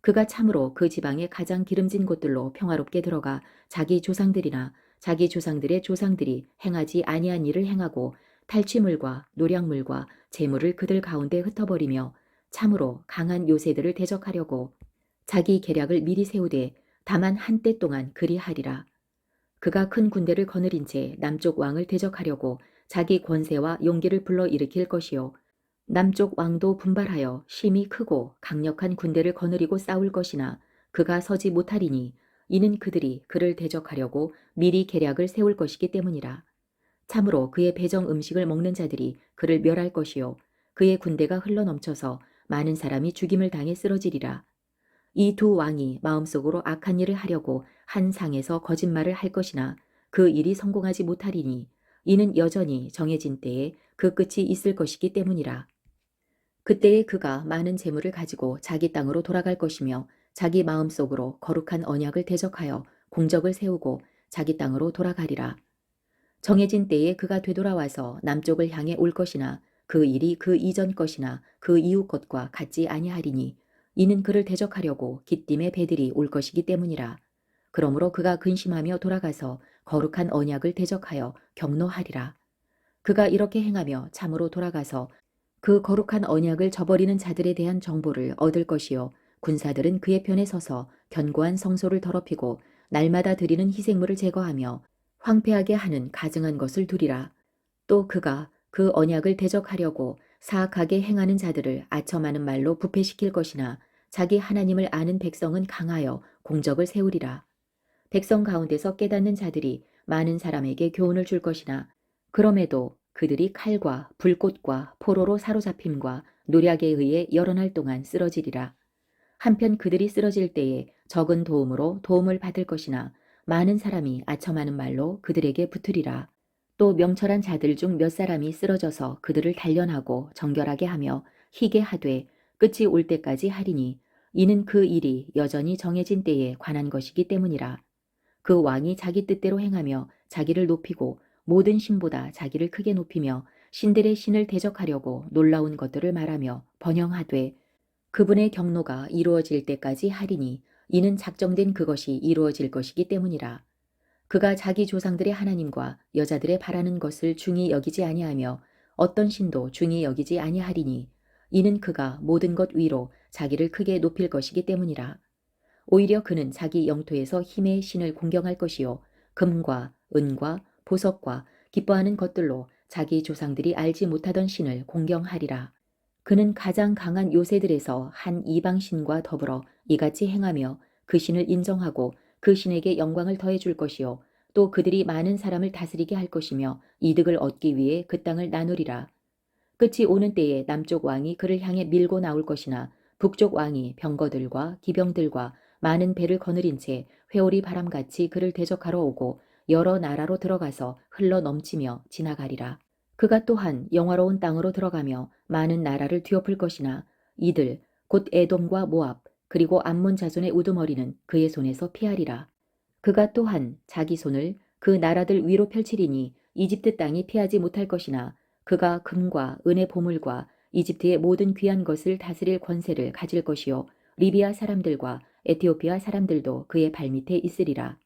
그가 참으로 그 지방의 가장 기름진 곳들로 평화롭게 들어가 자기 조상들이나 자기 조상들의 조상들이 행하지 아니한 일을 행하고 탈취물과 노략물과 재물을 그들 가운데 흩어버리며 참으로 강한 요새들을 대적하려고 자기 계략을 미리 세우되 다만 한때 동안 그리하리라. 그가 큰 군대를 거느린 채 남쪽 왕을 대적하려고 자기 권세와 용기를 불러일으킬 것이요 남쪽 왕도 분발하여 심히 크고 강력한 군대를 거느리고 싸울 것이나 그가 서지 못하리니 이는 그들이 그를 대적하려고 미리 계략을 세울 것이기 때문이라. 참으로 그의 배정 음식을 먹는 자들이 그를 멸할 것이요 그의 군대가 흘러넘쳐서 많은 사람이 죽임을 당해 쓰러지리라. 이 두 왕이 마음속으로 악한 일을 하려고 한 상에서 거짓말을 할 것이나 그 일이 성공하지 못하리니 이는 여전히 정해진 때에 그 끝이 있을 것이기 때문이라. 그때에 그가 많은 재물을 가지고 자기 땅으로 돌아갈 것이며 자기 마음속으로 거룩한 언약을 대적하여 공적을 세우고 자기 땅으로 돌아가리라. 정해진 때에 그가 되돌아와서 남쪽을 향해 올 것이나 그 일이 그 이전 것이나 그 이후 것과 같지 아니하리니 이는 그를 대적하려고 기띔의 배들이 올 것이기 때문이라. 그러므로 그가 근심하며 돌아가서 거룩한 언약을 대적하여 경노하리라. 그가 이렇게 행하며 참으로 돌아가서 그 거룩한 언약을 저버리는 자들에 대한 정보를 얻을 것이요 군사들은 그의 편에 서서 견고한 성소를 더럽히고 날마다 드리는 희생물을 제거하며 황폐하게 하는 가증한 것을 두리라. 또 그가 그 언약을 대적하려고 사악하게 행하는 자들을 아첨하는 말로 부패시킬 것이나 자기 하나님을 아는 백성은 강하여 공적을 세우리라. 백성 가운데서 깨닫는 자들이 많은 사람에게 교훈을 줄 것이나 그럼에도 그들이 칼과 불꽃과 포로로 사로잡힘과 노략에 의해 여러 날 동안 쓰러지리라. 한편 그들이 쓰러질 때에 적은 도움으로 도움을 받을 것이나 많은 사람이 아첨하는 말로 그들에게 붙으리라. 또 명철한 자들 중 몇 사람이 쓰러져서 그들을 단련하고 정결하게 하며 희게 하되 끝이 올 때까지 하리니 이는 그 일이 여전히 정해진 때에 관한 것이기 때문이라. 그 왕이 자기 뜻대로 행하며 자기를 높이고 모든 신보다 자기를 크게 높이며 신들의 신을 대적하려고 놀라운 것들을 말하며 번영하되 그분의 경노가 이루어질 때까지 하리니 이는 작정된 그것이 이루어질 것이기 때문이라. 그가 자기 조상들의 하나님과 여자들의 바라는 것을 중히 여기지 아니하며 어떤 신도 중히 여기지 아니하리니 이는 그가 모든 것 위로 자기를 크게 높일 것이기 때문이라. 오히려 그는 자기 영토에서 힘의 신을 공경할 것이요 금과 은과 보석과 기뻐하는 것들로 자기 조상들이 알지 못하던 신을 공경하리라. 그는 가장 강한 요새들에서 한 이방 신과 더불어 이같이 행하며 그 신을 인정하고 그 신에게 영광을 더해 줄 것이요 또 그들이 많은 사람을 다스리게 할 것이며 이득을 얻기 위해 그 땅을 나누리라. 끝이 오는 때에 남쪽 왕이 그를 향해 밀고 나올 것이나 북쪽 왕이 병거들과 기병들과 많은 배를 거느린 채 회오리 바람같이 그를 대적하러 오고 여러 나라로 들어가서 흘러 넘치며 지나가리라. 그가 또한 영화로운 땅으로 들어가며 많은 나라를 뒤엎을 것이나 이들 곧 에돔과 모압 그리고 암몬 자손의 우두머리는 그의 손에서 피하리라. 그가 또한 자기 손을 그 나라들 위로 펼치리니 이집트 땅이 피하지 못할 것이나 그가 금과 은의 보물과 이집트의 모든 귀한 것을 다스릴 권세를 가질 것이요 리비아 사람들과 에티오피아 사람들도 그의 발밑에 있으리라.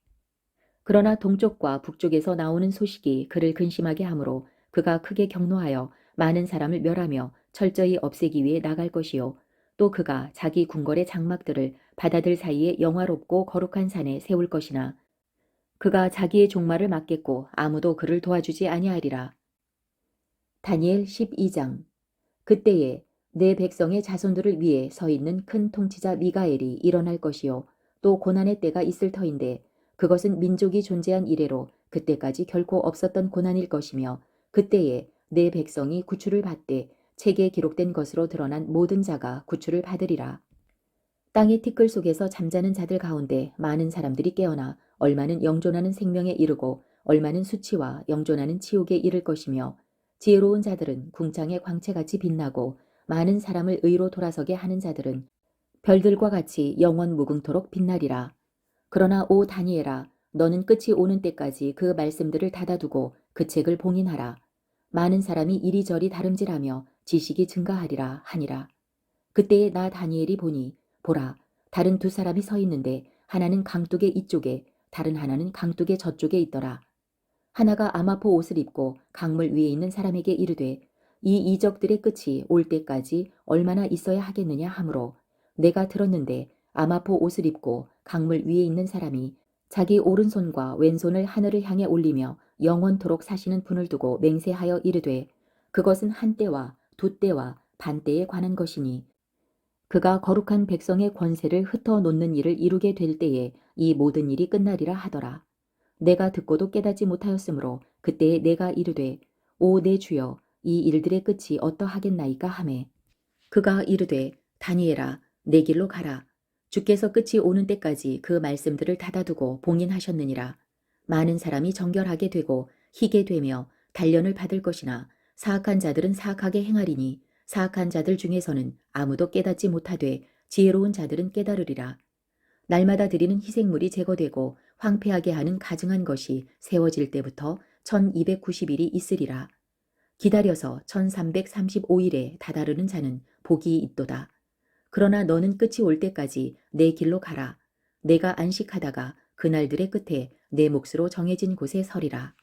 그러나 동쪽과 북쪽에서 나오는 소식이 그를 근심하게 하므로 그가 크게 경노하여 많은 사람을 멸하며 철저히 없애기 위해 나갈 것이요 또 그가 자기 궁궐의 장막들을 바다들 사이에 영화롭고 거룩한 산에 세울 것이나 그가 자기의 종말을 맞겠고 아무도 그를 도와주지 아니하리라. 다니엘 12장. 그때에 내 백성의 자손들을 위해 서 있는 큰 통치자 미가엘이 일어날 것이요 또 고난의 때가 있을 터인데 그것은 민족이 존재한 이래로 그때까지 결코 없었던 고난일 것이며 그때에 내 백성이 구출을 받되 책에 기록된 것으로 드러난 모든 자가 구출을 받으리라. 땅의 티끌 속에서 잠자는 자들 가운데 많은 사람들이 깨어나 얼마는 영존하는 생명에 이르고 얼마는 수치와 영존하는 치욕에 이를 것이며 지혜로운 자들은 궁창의 광채같이 빛나고 많은 사람을 의로 돌아서게 하는 자들은 별들과 같이 영원 무궁토록 빛나리라. 그러나 오 다니엘아 너는 끝이 오는 때까지 그 말씀들을 닫아두고 그 책을 봉인하라. 많은 사람이 이리저리 다름질하며 지식이 증가하리라 하니라. 그때에 나 다니엘이 보니 보라 다른 두 사람이 서 있는데 하나는 강둑의 이쪽에 다른 하나는 강둑의 저쪽에 있더라. 하나가 아마포 옷을 입고 강물 위에 있는 사람에게 이르되 이 이적들의 끝이 올 때까지 얼마나 있어야 하겠느냐 하므로 내가 들었는데 아마포 옷을 입고 강물 위에 있는 사람이 자기 오른손과 왼손을 하늘을 향해 올리며 영원토록 사시는 분을 두고 맹세하여 이르되 그것은 한 때와 두 때와 반 때에 관한 것이니 그가 거룩한 백성의 권세를 흩어 놓는 일을 이루게 될 때에 이 모든 일이 끝나리라 하더라. 내가 듣고도 깨닫지 못하였으므로 그때에 내가 이르되 오 내 주여 이 일들의 끝이 어떠하겠나이까 하매 그가 이르되 다니엘아 내 길로 가라. 주께서 끝이 오는 때까지 그 말씀들을 닫아두고 봉인하셨느니라. 많은 사람이 정결하게 되고 희게 되며 단련을 받을 것이나 사악한 자들은 사악하게 행하리니 사악한 자들 중에서는 아무도 깨닫지 못하되 지혜로운 자들은 깨달으리라. 날마다 드리는 희생물이 제거되고 황폐하게 하는 가증한 것이 세워질 때부터 1290일이 있으리라. 기다려서 1335일에 다다르는 자는 복이 있도다. 그러나 너는 끝이 올 때까지 내 길로 가라. 내가 안식하다가 그날들의 끝에 내 몫으로 정해진 곳에 서리라.